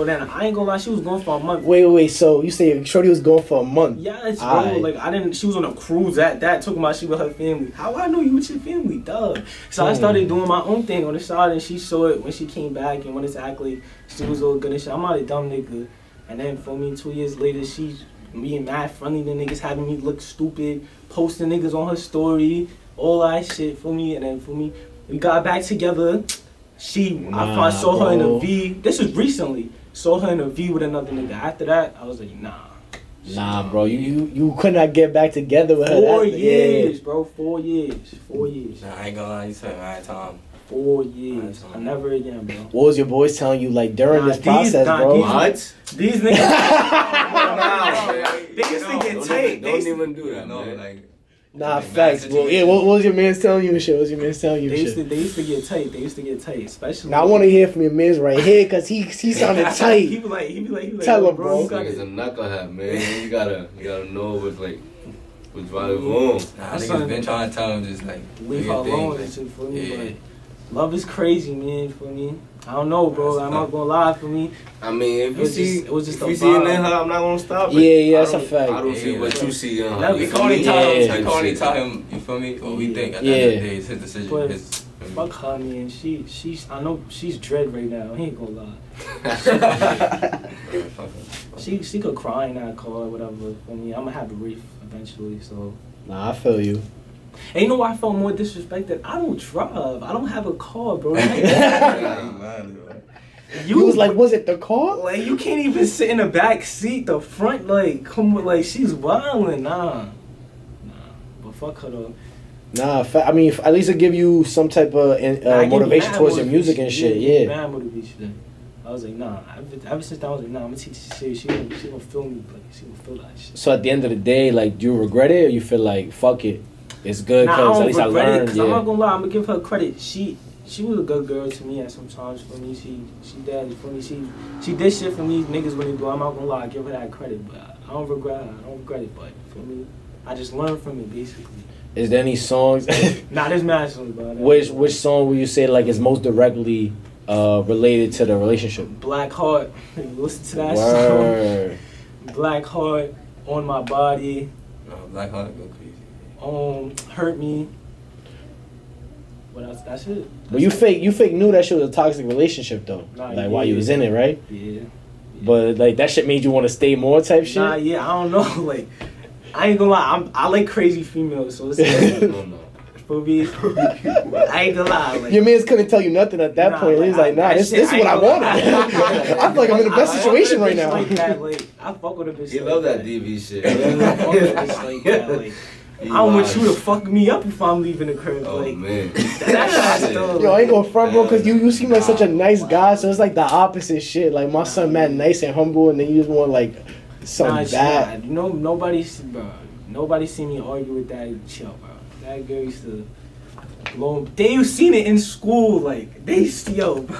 Speaker 3: then I ain't gonna lie, she was gone for a month.
Speaker 2: Wait. So you say Shorty was going for a month?
Speaker 3: Yes, bro.
Speaker 2: Aight.
Speaker 3: Like she was on a cruise at that, talking about she with her family. How I know you with your family, duh. So I started doing my own thing on the side, and she saw it when she came back and wanted to act like she was all good and shit. I'm not a dumb nigga. And then for me, 2 years later, she's being mad friendly to niggas, having me look stupid, posting niggas on her story, all that shit for me. And then for me, we got back together. I saw her in a V. This was recently. Saw her in a V with another nigga. After that, I was like, nah.
Speaker 2: Nah, bro, you could not get back together with her.
Speaker 3: 4 years, bro. 4 years. 4 years.
Speaker 4: Nah, I ain't gonna lie, you said right time.
Speaker 3: 4 years. I never again, bro.
Speaker 2: What was your boys telling you like during this
Speaker 3: These
Speaker 2: process, bro?
Speaker 3: These niggas. They used to get tight.
Speaker 7: Don't even do that,
Speaker 5: No,
Speaker 7: man.
Speaker 5: like.
Speaker 2: Nah, facts, bro. Yeah, what was your man's telling you and shit? What was your man's telling you
Speaker 3: They
Speaker 2: and
Speaker 3: used to
Speaker 2: shit?
Speaker 3: get tight. Especially.
Speaker 2: Now I want to hear from your man's right here, cause he sounded tight.
Speaker 3: He be like,
Speaker 2: Tell
Speaker 3: yo,
Speaker 2: him, bro.
Speaker 3: you got
Speaker 7: Nigga's
Speaker 3: it.
Speaker 7: a knucklehead, man. You gotta know what's driving home.
Speaker 5: Nah, niggas been trying to tell him just like.
Speaker 3: Leave
Speaker 5: do
Speaker 3: her
Speaker 5: your
Speaker 3: alone
Speaker 5: thing,
Speaker 3: and shit for me,
Speaker 5: yeah.
Speaker 3: but love is crazy, man, for me. I don't know, bro. I'm not gonna lie, for me.
Speaker 7: I mean, if
Speaker 3: It was just
Speaker 7: if
Speaker 3: a
Speaker 7: you see it in
Speaker 3: vibe.
Speaker 7: her, I'm not gonna stop it.
Speaker 2: Yeah,
Speaker 7: I
Speaker 2: that's a
Speaker 7: don't-
Speaker 2: fact.
Speaker 7: I don't see
Speaker 5: Yeah,
Speaker 7: what
Speaker 5: like-
Speaker 7: you see in her.
Speaker 3: Never-
Speaker 7: You
Speaker 3: we
Speaker 7: feel
Speaker 3: can only
Speaker 7: me?
Speaker 3: tell him-
Speaker 2: Yeah.
Speaker 5: We can only tell him, you feel me? What we think. At the end of the day, it's his decision.
Speaker 3: But
Speaker 5: His,
Speaker 3: fuck her, man. I know she's dread right now. I ain't gonna lie. She could cry in that car or whatever. I mean, I'm gonna have a reef eventually, so.
Speaker 2: Nah, I feel you.
Speaker 3: And you know why I felt more disrespected? I don't drive. I don't have a car, bro.
Speaker 2: You was like, was it the car?
Speaker 3: Like, you can't even sit in the back seat, the front, like, come on, like, she's wildin', nah. But fuck her, though.
Speaker 2: Nah, I mean, at least it give you some type of
Speaker 3: Nah, I give
Speaker 2: motivation
Speaker 3: mad
Speaker 2: towards your music and shit.
Speaker 3: give
Speaker 2: Yeah.
Speaker 3: mad motivation. I was like, nah. Ever since then, I was like, nah, I'm gonna teach this shit. She gonna feel me, like, she gonna feel that shit.
Speaker 2: So at the end of the day, like, do you regret it or you feel like, fuck it, it's good
Speaker 3: Nah, I
Speaker 2: because at
Speaker 3: don't
Speaker 2: least I
Speaker 3: regret it,
Speaker 2: learned.
Speaker 3: 'cause I'm not
Speaker 2: Yeah.
Speaker 3: gonna lie, I'm gonna give her credit. She was a good girl to me at some times for me. She did for me. She did shit for me niggas wouldn't do. I'm not gonna lie, I give her that credit, but I don't regret her. I don't regret it, but for me, I just learned from it basically.
Speaker 2: Is there any songs?
Speaker 3: Nah, there's mad songs, bro.
Speaker 2: Which song would you say like is most directly related to the relationship?
Speaker 3: Black Heart. Listen to that
Speaker 2: Word.
Speaker 3: song. Black Heart, On My Body,
Speaker 5: Black Heart go crazy.
Speaker 3: Hurt Me. What else? That's it.
Speaker 2: But you fake knew that shit was a toxic relationship though.
Speaker 3: Nah,
Speaker 2: Like while you
Speaker 3: yeah.
Speaker 2: was in it, right?
Speaker 3: Yeah.
Speaker 2: But like that shit made you want to stay more type shit.
Speaker 3: Nah, yeah, I don't know. Like, I ain't gonna lie, I like crazy females, so it's like, for me, I ain't gonna lie. Like,
Speaker 2: Your mans couldn't tell you nothing at that
Speaker 3: Nah,
Speaker 2: point. He was like, nah,
Speaker 3: that
Speaker 2: this
Speaker 3: shit,
Speaker 2: is what I
Speaker 3: ain't gonna
Speaker 2: wanted.
Speaker 3: lie.
Speaker 2: I feel like I'm in the best
Speaker 3: I
Speaker 2: situation
Speaker 3: fuck
Speaker 2: right
Speaker 3: with a bitch
Speaker 2: now.
Speaker 3: Like that, like, I fuck with a bitch
Speaker 7: You
Speaker 3: like
Speaker 7: love that DV shit.
Speaker 3: I fuck with a bitch like that. Like, I don't want you to fuck me up if I'm leaving the crib.
Speaker 7: Oh
Speaker 3: like,
Speaker 7: man.
Speaker 3: that's still,
Speaker 2: Yo, I ain't gonna front, bro, because you seem like such a nice guy, so it's like the opposite shit. Like, my son, mad nice and humble, and then you just want, like, something bad.
Speaker 3: You know, nobody seen me argue with that chill, bro. That girl used to blow him. They seen it in school, like, they used to, yo, bro.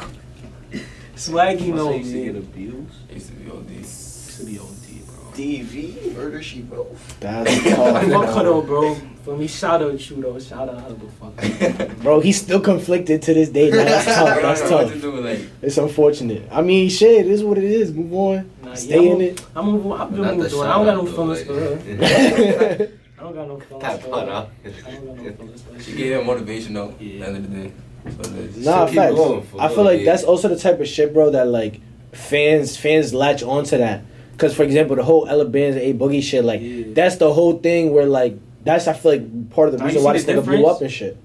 Speaker 3: Swaggy know, man.
Speaker 6: Used to get abused.
Speaker 5: Used to be all these.
Speaker 3: Used to be OD, bro.
Speaker 6: DV, murder she wrote.
Speaker 2: That's
Speaker 3: I fuck her
Speaker 2: tough.
Speaker 3: though, bro. For me, shout out you though. Shout out her, but fuck her.
Speaker 2: Bro, he's still conflicted to this day. Now, that's tough. That's
Speaker 5: What to
Speaker 2: tough.
Speaker 5: do, like,
Speaker 2: It's unfortunate. I mean, shit, it is what it is. Move on.
Speaker 3: Nah,
Speaker 2: Stay
Speaker 3: yeah,
Speaker 2: in it.
Speaker 3: I've been
Speaker 7: Not
Speaker 3: moving
Speaker 7: the
Speaker 3: on. I don't got no
Speaker 7: shout-out,
Speaker 3: feelings for
Speaker 7: though,
Speaker 3: her. I don't got got no feelings.
Speaker 7: That
Speaker 3: for
Speaker 7: part
Speaker 3: her.
Speaker 7: out.
Speaker 3: I don't got no feelings for her.
Speaker 5: She gave him motivation though.
Speaker 3: Yeah.
Speaker 5: At the end of the day. So that's-
Speaker 2: Nah,
Speaker 7: keep
Speaker 2: facts.
Speaker 7: going for
Speaker 2: I feel like
Speaker 7: years.
Speaker 2: that's also the type of shit, bro, that like fans latch onto that. Cause for example, the whole Ella Bands and A Boogie shit, like that's the whole thing where like that's I feel like part of the
Speaker 3: Now,
Speaker 2: reason
Speaker 3: you
Speaker 2: why
Speaker 3: see
Speaker 2: this
Speaker 3: the
Speaker 2: nigga blew
Speaker 3: difference?
Speaker 2: up and shit.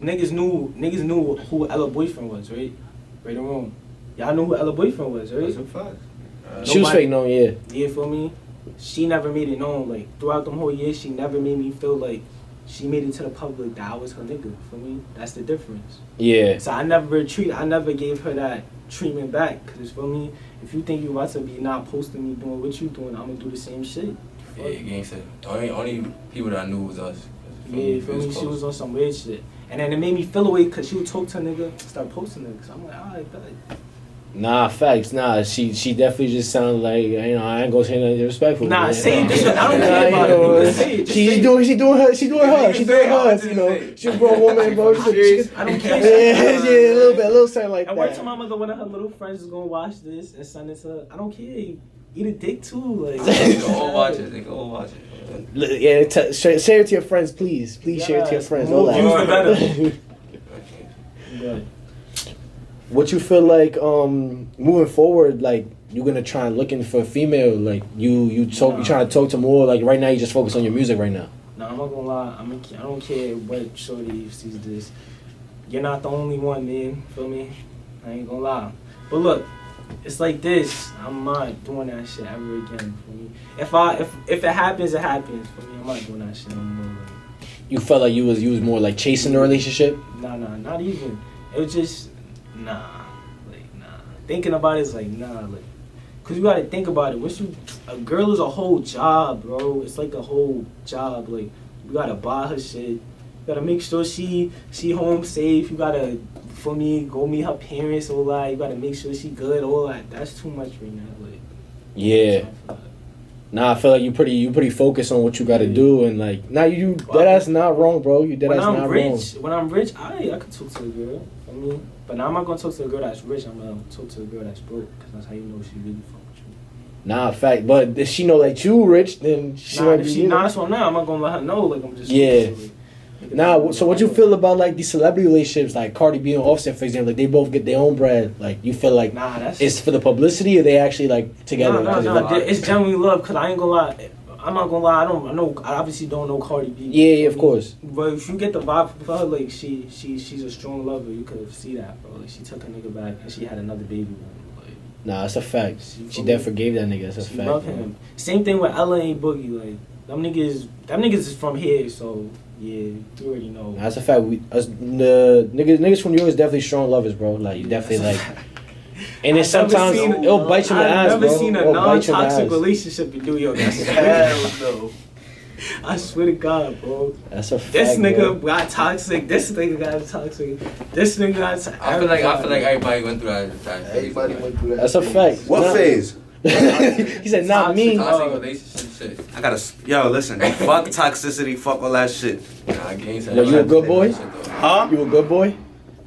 Speaker 3: Niggas knew who Ella boyfriend was, right? Right or wrong. Y'all knew who Ella boyfriend was, right?
Speaker 7: That's a fact.
Speaker 2: She was fake known, yeah.
Speaker 3: Yeah, for me, she never made it known. Like throughout them whole years, she never made me feel like she made it to the public that I was her nigga. For me, that's the difference.
Speaker 2: Yeah.
Speaker 3: So I never gave her that treatment back. Cause for me, if you think you about to be not posting me doing what you doing, I'm gonna do the same shit.
Speaker 5: Yeah, gangsta. Only people that I knew was us.
Speaker 3: Yeah, for me, she was on some weird shit. And then it made me feel away because she would talk to a nigga, start posting niggas. I'm like, alright, bet.
Speaker 2: Nah, facts. Nah, she definitely just sounded like, you know, I ain't gonna say nothing disrespectful.
Speaker 3: Nah,
Speaker 2: man.
Speaker 3: say it. I don't care about it. You can say it. Just say it.
Speaker 2: She doing her. She doing hers. You know, she's a grown woman, bro.
Speaker 3: I don't care.
Speaker 2: Yeah, a little something like
Speaker 3: And one
Speaker 2: that.
Speaker 3: time my mother, one of her little friends is gonna watch this and send it to her. I don't care. Eat a dick too. Like,
Speaker 5: They can all watch it. They can all watch it.
Speaker 2: Yeah, share it to your friends, please. Please share it to your friends.
Speaker 3: More
Speaker 2: Don't lie.
Speaker 3: views the better. But
Speaker 2: What you feel like moving forward, like you're gonna try and looking for a female, like you trying to talk to more, like right now you just focus on your music right now.
Speaker 3: nah, I'm not gonna lie. I don't care what shorty sees this. You're not the only one, man. Feel me? I ain't gonna lie. But look, it's like this. I'm not doing that shit ever again. For me, if it happens, it happens. For me, I'm not doing that shit no more. Like,
Speaker 2: You felt like you was more like chasing the relationship.
Speaker 3: nah, not even. It was just nah. Thinking about it is like nah, like, cause you gotta think about it. A girl is a whole job, bro. It's like a whole job. Like you gotta buy her shit. You gotta make sure she home safe. You gotta, for me, go meet her parents. All that. You gotta make sure she good. All that. That's too much right now. Like
Speaker 2: Yeah. Nah, I feel like you pretty focused on what you gotta do, and like now you that's not wrong, bro. You dead
Speaker 3: when
Speaker 2: ass
Speaker 3: I'm
Speaker 2: not
Speaker 3: rich,
Speaker 2: wrong.
Speaker 3: when I'm rich, I could talk to a girl. I mean, but now I'm not gonna talk to a girl that's rich. I'm gonna talk to a girl that's broke, cause that's how you know she really fuck with you.
Speaker 2: Nah, fact. But if she know that you rich, then she might be. You know.
Speaker 3: That's what I'm not gonna let her know. Like I'm just
Speaker 2: Yeah. Nah, so what you feel about like these celebrity relationships, like Cardi B and Offset, for example? Like they both get their own bread. Like you feel like it's for the publicity, or they actually like together?
Speaker 3: No, it's genuinely love. Cause I ain't gonna lie. I'm not gonna lie. I obviously don't know Cardi B.
Speaker 2: Yeah, of course.
Speaker 3: But if you get the vibe from her, like she's a strong lover. You could see that, bro. Like she took her nigga back and she had another baby with him. Like,
Speaker 2: nah, that's a fact. She definitely forgave that nigga. That's a fact.
Speaker 3: Love him. Same thing with Ella and Boogie. Like them niggas is from here, so yeah, you already know.
Speaker 2: Nah, that's a fact. The niggas from New York is definitely strong lovers, bro. Like you definitely like. And then sometimes it'll bite you in the ass, bro.
Speaker 3: I've never seen a non-toxic relationship in New York. That's hell no. I swear to God, bro.
Speaker 2: That's a fact.
Speaker 3: This nigga
Speaker 2: bro.
Speaker 3: got toxic. This nigga got toxic. This nigga got toxic.
Speaker 5: I feel like everybody went through that phase.
Speaker 6: Everybody went through that.
Speaker 2: That's a fact.
Speaker 6: What phase?
Speaker 2: He said, not me.
Speaker 5: Toxic relationship shit.
Speaker 10: I gotta, yo, listen, fuck toxicity, fuck all that shit.
Speaker 5: Nah, gang said.
Speaker 2: Yo, you a good boy?
Speaker 10: Huh?
Speaker 2: You a good boy?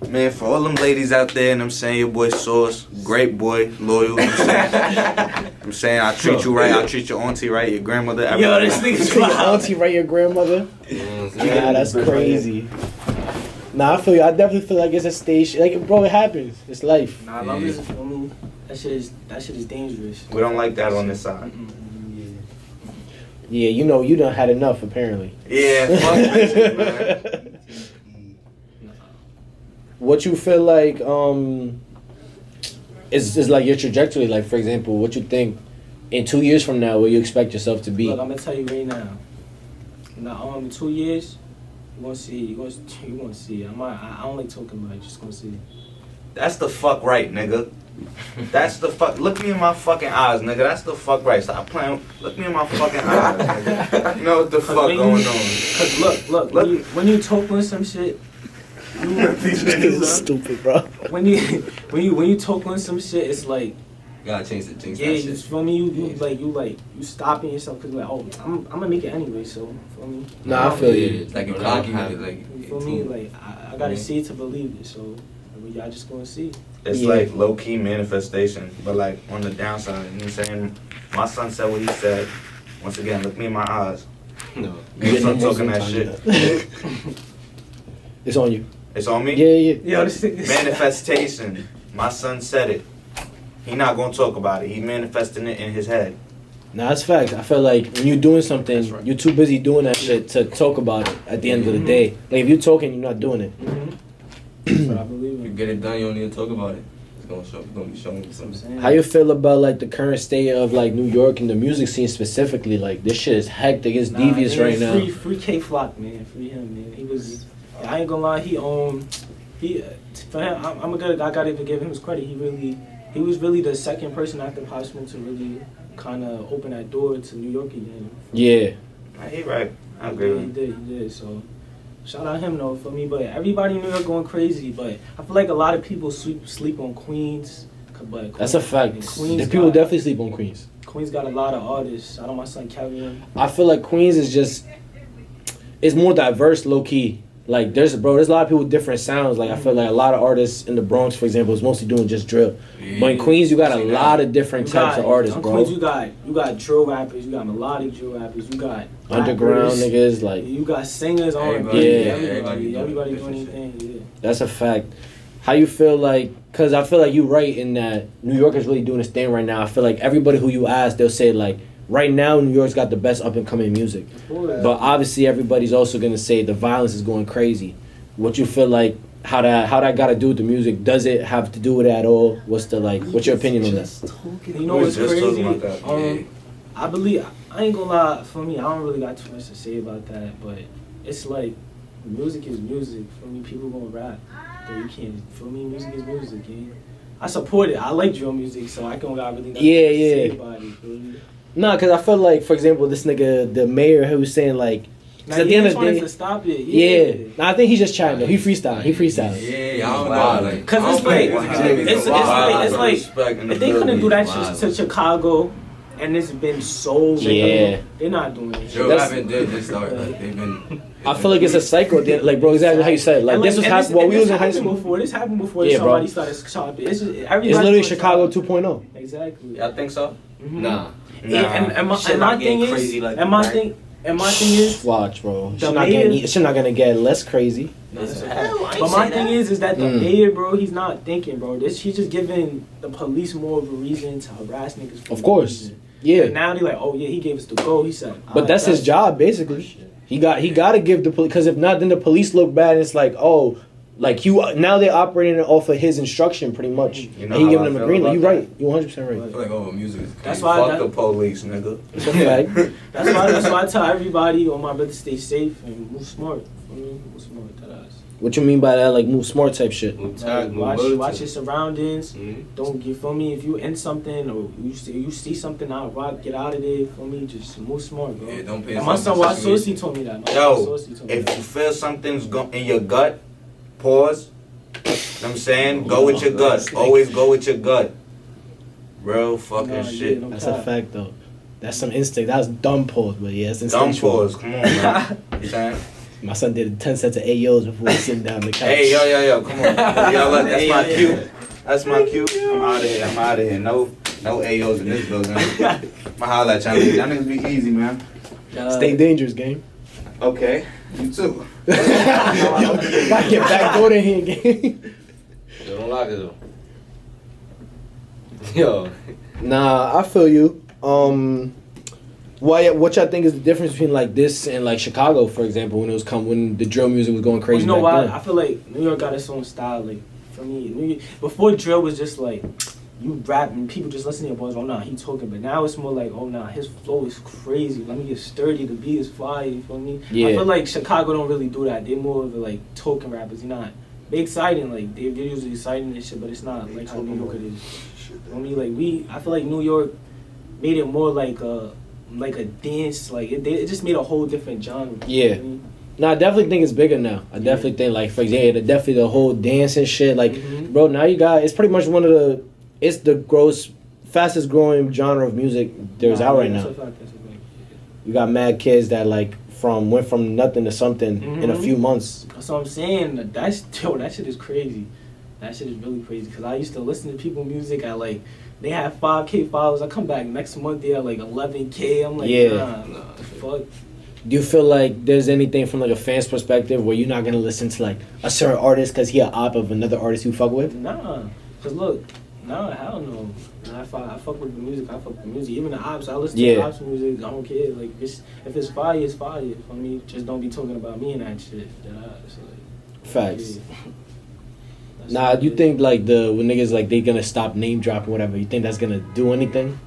Speaker 10: Man, for all them ladies out there, and I'm saying your boy Sauce, great boy, loyal. I'm saying I treat you right, I treat your auntie right, your grandmother.
Speaker 3: Yo, this nigga's
Speaker 2: Your
Speaker 3: wild.
Speaker 2: auntie right, your grandmother? Nah, that's crazy. Nah, I feel you. I definitely feel like it's a stage. Like, bro, it happens. It's life.
Speaker 3: Nah, love is for me. That shit is dangerous.
Speaker 10: We don't like that on this side.
Speaker 2: Yeah, you know, you done had enough, apparently.
Speaker 10: Yeah, fuck bitches, man.
Speaker 2: What you feel like is like your trajectory? Like, for example, what you think in 2 years from now, where you expect yourself to be?
Speaker 3: Look, I'm gonna tell you right now. Now, in 2 years, you gonna see. You gonna see. I don't like talking about it. Just gonna see.
Speaker 10: That's the fuck right, nigga. That's the fuck. Look me in my fucking eyes, nigga. That's the fuck right. Stop playing. Look me in my fucking eyes, nigga. You know what the fuck going on.
Speaker 3: Cause look. When you talk on some shit.
Speaker 2: This is stupid, bro.
Speaker 3: When you talk on some shit, it's like.
Speaker 5: You gotta change the jinx.
Speaker 3: Yeah, you feel me? You stopping yourself because like, oh, I'm gonna make it anyway. So feel me?
Speaker 2: Nah, I feel you.
Speaker 5: Like you cocky with it, like.
Speaker 3: You feel me? Like I gotta see it to believe it. So y'all just gonna see.
Speaker 10: It's like low key manifestation, but like on the downside. You know what I'm saying? My son said what he said. Once again, look me in my eyes.
Speaker 7: No.
Speaker 10: Ain't from talking that shit.
Speaker 2: It's on you.
Speaker 10: It's on me?
Speaker 2: Yeah.
Speaker 3: Yo, this thing.
Speaker 10: Manifestation. My son said it. He not gonna talk about it. He manifesting it in his head.
Speaker 2: Nah, that's facts. I feel like when you're doing something,
Speaker 10: Right.
Speaker 2: you're too busy doing that shit to talk about it at the end of the day. Like, if you're talking, you're not doing it.
Speaker 3: But I believe
Speaker 5: You
Speaker 3: in.
Speaker 5: get it done, you don't need to talk about it. It's gonna be showing you
Speaker 3: That's what I'm
Speaker 5: something.
Speaker 3: saying.
Speaker 2: How you feel about, like, the current state of, like, New York and the music scene specifically? Like, this shit is hectic. It's devious
Speaker 3: man,
Speaker 2: right now.
Speaker 3: Free K Flock, man. Free him, man. He was. I ain't gonna lie. He for him. I'm a good. I gotta even give him his credit. He was really the second person after Pop Smoke to really kind of open that door to New York again.
Speaker 2: Yeah.
Speaker 10: He right. I agree with
Speaker 3: He
Speaker 10: him.
Speaker 3: did. So shout out him though for me. But everybody in New York going crazy. But I feel like a lot of people sleep on Queens. But
Speaker 2: That's a fact.
Speaker 3: Queens
Speaker 2: The people
Speaker 3: got-
Speaker 2: definitely sleep on Queens.
Speaker 3: Queens got a lot of artists. Shout out my son Kevin.
Speaker 2: I feel like Queens is just, it's more diverse, low key. Like, there's a lot of people with different sounds. Like, I feel like a lot of artists in the Bronx, for example, is mostly doing just drill. But in Queens, you got a lot of different types of artists,
Speaker 3: In
Speaker 2: bro.
Speaker 3: Queens, you got drill rappers. You got melodic drill rappers. You got
Speaker 2: Underground
Speaker 3: rappers,
Speaker 2: niggas, like,
Speaker 3: You got singers on.
Speaker 5: Everybody-
Speaker 3: Everybody doing
Speaker 5: shit.
Speaker 3: anything. Yeah.
Speaker 2: that's a fact. How you feel like, because I feel like you're right in that New York is really doing its thing right now. I feel like everybody who you ask, they'll say, like, right now, New York's got the best up-and-coming music. But obviously, everybody's also going to say the violence is going crazy. What you feel like, how that got to do with the music? Does it have to do with it at all? What's your opinion on that?
Speaker 3: You know
Speaker 10: We
Speaker 3: what's
Speaker 10: was just
Speaker 3: crazy?
Speaker 10: talking about that.
Speaker 3: I believe, I ain't gonna lie, for me, I don't really got too much to say about that, but it's like, music is music. For me, people gonna rap, but you can't, for me, music is music, yeah. I support it. I like drill music, so I don't got really nothing to say about it, feel me?
Speaker 2: Nah, because I feel like, for example, this nigga, the mayor, who was saying, like,
Speaker 3: Now,
Speaker 2: at the end of the day,
Speaker 3: to stop it,
Speaker 2: yeah. Nah, I think he's just chatting, though. He freestyling.
Speaker 5: Yeah, I don't know. Like,
Speaker 3: Cause it's like, it's like, if they couldn't do that shit to Chicago, and it's been so big, they're not doing it.
Speaker 5: Joe haven't did this start. Like, they've been.
Speaker 2: I feel like it's a cycle. Like, bro, exactly how you said it. Like, this was happening while we was in high school.
Speaker 3: This happened before
Speaker 2: Yeah,
Speaker 3: somebody
Speaker 2: bro.
Speaker 3: started shopping. It's
Speaker 2: literally Chicago 2.0.
Speaker 3: Exactly.
Speaker 10: Y'all think so?
Speaker 7: Nah.
Speaker 3: And my thing is, and my thing is,
Speaker 2: Watch, bro.
Speaker 3: The
Speaker 2: She's not gonna get less crazy.
Speaker 3: but my thing is that the mayor, bro, he's not thinking, bro. He's just giving the police more of a reason to harass niggas. For
Speaker 2: Of
Speaker 3: no
Speaker 2: course.
Speaker 3: reason.
Speaker 2: Yeah.
Speaker 3: And now they're like, oh yeah, he gave us the go. He said,
Speaker 2: But that's his job, basically. He got to give the police, because if not, then the police look bad. And it's like, oh, like now they're operating off of his instruction, pretty much.
Speaker 10: You
Speaker 2: And
Speaker 10: know
Speaker 2: he
Speaker 10: how
Speaker 2: giving
Speaker 10: I
Speaker 2: them a
Speaker 10: feel
Speaker 2: green light.
Speaker 10: about
Speaker 2: You
Speaker 10: that.
Speaker 2: right. You 100% right.
Speaker 5: I feel like all music is.
Speaker 3: That's
Speaker 5: crazy.
Speaker 3: why.
Speaker 10: Fuck the police, nigga.
Speaker 2: It's a fact.
Speaker 3: That's why I tell everybody on my brother stay safe and move smart. Move smart, that ass.
Speaker 2: What you mean by that? Like, move smart type shit.
Speaker 3: Like, watch your surroundings. Don't you feel me? If you in something or you see something out, rock, get out of there. For me, just move smart, bro.
Speaker 5: Yeah, don't pay
Speaker 3: And my son
Speaker 5: attention to
Speaker 3: Ysuacy told me that.
Speaker 10: Yo, if you feel something's in your gut, pause. You know what I'm saying? Go with your gut. Always go with your gut. Real fucking shit.
Speaker 2: That's a fact, though. That's some instinct. That was dumb pause, but yeah, it's
Speaker 10: Dumb
Speaker 2: instinctual.
Speaker 10: pause. Come on, man. You know what I'm saying?
Speaker 2: My son did 10 sets of AOs before sitting down on the couch.
Speaker 10: Hey, yo, come on. That's my cue. That's my cue. I'm out of here. No AOs in this building. I'ma holla at y'all niggas. Y'all niggas be easy, man.
Speaker 2: Stay dangerous, game.
Speaker 10: Okay. You too.
Speaker 2: I get back door in here, game.
Speaker 7: Yo, don't lock it though. Yo.
Speaker 2: Nah, I feel you. What y'all think is the difference between like this and like Chicago, for example, when the drill music was going crazy?
Speaker 3: You know
Speaker 2: back
Speaker 3: why?
Speaker 2: then?
Speaker 3: I feel like New York got its own style. Like for me, before drill was just like you rap and people just listen to your voice. Oh nah, he talking. But now it's more like, oh nah, his flow is crazy. Let me get sturdy. The beat is fire. You feel me?
Speaker 2: Yeah.
Speaker 3: I feel like Chicago don't really do that. They're more of a, like talking rappers. You're not. They exciting. Like their videos are exciting and shit, but it's not like how New York it is. I mean, like I feel like New York made it more like a dance. Like it just made a whole different genre.
Speaker 2: Yeah.
Speaker 3: You know what I mean?
Speaker 2: No, I definitely think it's bigger now. I definitely think, like, for example, definitely the whole dance and shit. Like, bro, now it's pretty much it's the fastest growing genre of music there's out right now.
Speaker 3: That's a fact.
Speaker 2: You got mad kids that, like, went from nothing to something in a few months.
Speaker 3: That's what I'm saying. That shit is crazy. That shit is really crazy. Because I used to listen to people's music at, like, they have 5K followers. I come back next month, they have, like, 11K. I'm like, nah, fuck.
Speaker 2: Do you feel like there's anything from like a fan's perspective where you're not gonna listen to like a certain artist because he an op of another artist you fuck with?
Speaker 3: Nah, cause look, nah, hell no. Nah, if I fuck with the music, I fuck with the music. Even the ops, I listen to the ops music. I don't care. Like, if it's fire, it's fire. For me, just don't be talking about me and that shit.
Speaker 2: Facts. Nah, you think like when niggas like they gonna stop name dropping whatever? You think that's gonna do anything?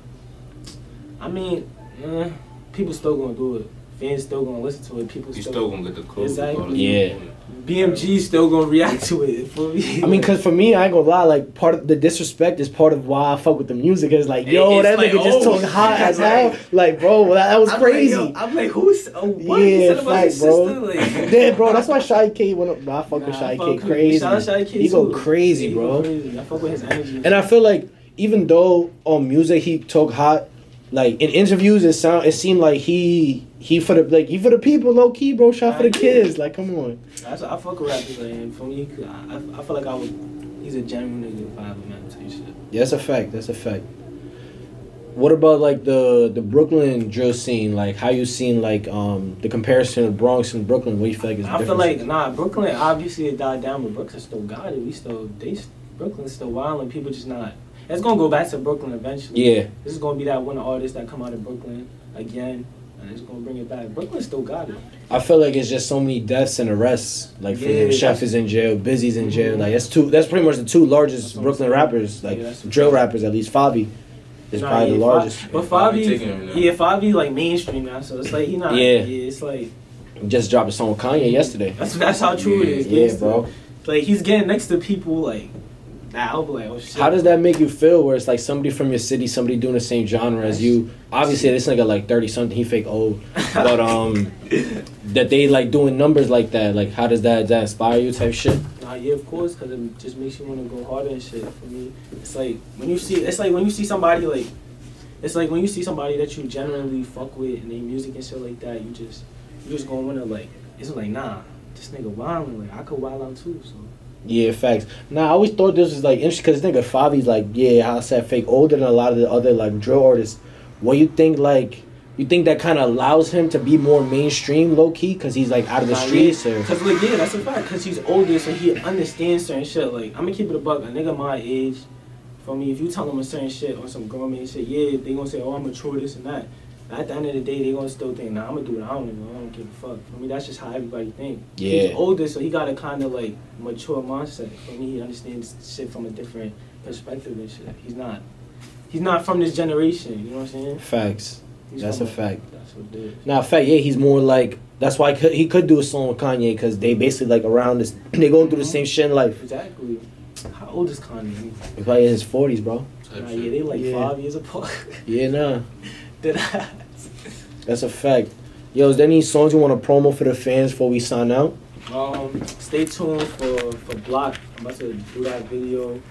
Speaker 3: I mean, people still gonna do it. Fans still gonna listen to it. People
Speaker 5: still gonna get the clothes.
Speaker 3: Exactly.
Speaker 2: Yeah.
Speaker 3: BMG still gonna react to it. For me.
Speaker 2: I mean, cause for me, I ain't gonna lie. Like, part of the disrespect is part of why I fuck with the music. Is like, yo, that
Speaker 3: like,
Speaker 2: nigga just talking hot as hell. Like, bro, that was crazy.
Speaker 3: Like, I'm like, who's? What?
Speaker 2: Yeah, fact, bro.
Speaker 3: Like,
Speaker 2: yeah, bro. That's why Shy K went up. Bro, I fuck with Shy K crazy.
Speaker 3: Shout out Shy K
Speaker 2: he go
Speaker 3: too.
Speaker 2: crazy,
Speaker 3: He
Speaker 2: bro.
Speaker 3: go crazy. I fuck with his energy.
Speaker 2: And I feel like even though on music he talk hot, like in interviews it seemed like he for the people, low key, bro. Shot for the kids. Like, come on.
Speaker 3: I fuck with rappers, like, and for me, I feel like he's a genuine nigga if I ever met him. Tell you shit.
Speaker 2: Yeah, that's a fact. That's a fact. What about like the Brooklyn drill scene? Like, how you seen like the comparison of Bronx and Brooklyn? What do you feel like is the difference?
Speaker 3: I feel like Brooklyn obviously it died down, but Brooklyn still got it. Brooklyn's still wild, and people just not. It's gonna go back to Brooklyn eventually.
Speaker 2: Yeah.
Speaker 3: This is gonna be that one artist that come out of Brooklyn again, and it's gonna bring it back. Brooklyn still got it.
Speaker 2: I feel like it's just so many deaths and arrests. Like, Chef is in jail, Busy's in jail. Like, that's pretty much the two largest Brooklyn rappers. Like, drill rappers, at least. Fabi is probably the largest.
Speaker 3: But Fabi like mainstream now, so it's like he not. Yeah, it's like
Speaker 2: just dropped a song with Kanye yesterday.
Speaker 3: That's how true it is.
Speaker 2: Yeah, bro.
Speaker 3: Like, he's getting next to people like. I'll be like, oh shit.
Speaker 2: How does that make you feel where it's like somebody from your city, somebody doing the same genre as you? Obviously, this nigga like 30-something, he fake old. But that they like doing numbers like that. Like, how does that inspire you type shit?
Speaker 3: Nah, yeah, of course, because it just makes you want to go harder and shit. For me, it's like when you see somebody like, it's like when you see somebody that you genuinely fuck with and they music and shit like that, you just gonna wanna like, it's like, nah, this nigga wildin', like I could wild out too, so.
Speaker 2: Yeah, facts. Nah, I always thought this was like interesting because nigga Fabi's like, yeah, how I said fake older than a lot of the other like drill artists. What you think that kind of allows him to be more mainstream, low key, because he's like out of the streets? Or?
Speaker 3: Cause like, yeah, that's a fact. Cause he's older, so he understands certain shit. Like, I'm gonna keep it a buck. A nigga my age, for me, if you tell him a certain shit or some grown man shit, yeah, they gonna say, oh, I'm mature, this and that. At the end of the day, they gonna still think, nah, I'm gonna do what I don't give a fuck. For me, that's just how everybody think.
Speaker 2: Yeah.
Speaker 3: He's older, so he got a kind of like mature mindset. For me, he understands shit from a different perspective and shit. He's not from this generation. You know what I'm saying?
Speaker 2: Facts. That's a fact.
Speaker 3: That's what it is.
Speaker 2: Nah, fact. Yeah, he's more like. That's why he could do a song with Kanye because they basically like around this. They going through the same shit in life.
Speaker 3: Exactly. How old is Kanye?
Speaker 2: He's probably in his 40s, bro.
Speaker 3: Nah, yeah, they like 5 years apart.
Speaker 2: Yeah, nah.
Speaker 3: That
Speaker 2: That's a fact. Yo, is there any songs you want to promo for the fans before we sign out?
Speaker 3: Stay tuned for Block. I'm about to do that video.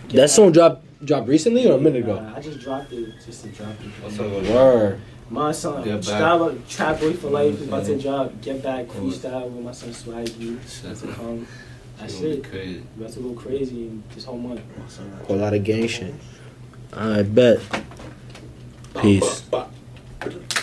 Speaker 2: That song dropped recently or a minute ago?
Speaker 3: I just dropped it just to drop it.
Speaker 2: Word.
Speaker 3: My son, Trap Boy for Life is about to drop. Get Back freestyle with my son Swaggy. That's to come. That's it. Crazy. We about to go crazy this whole month.
Speaker 2: A lot of gang shit. I bet. Peace.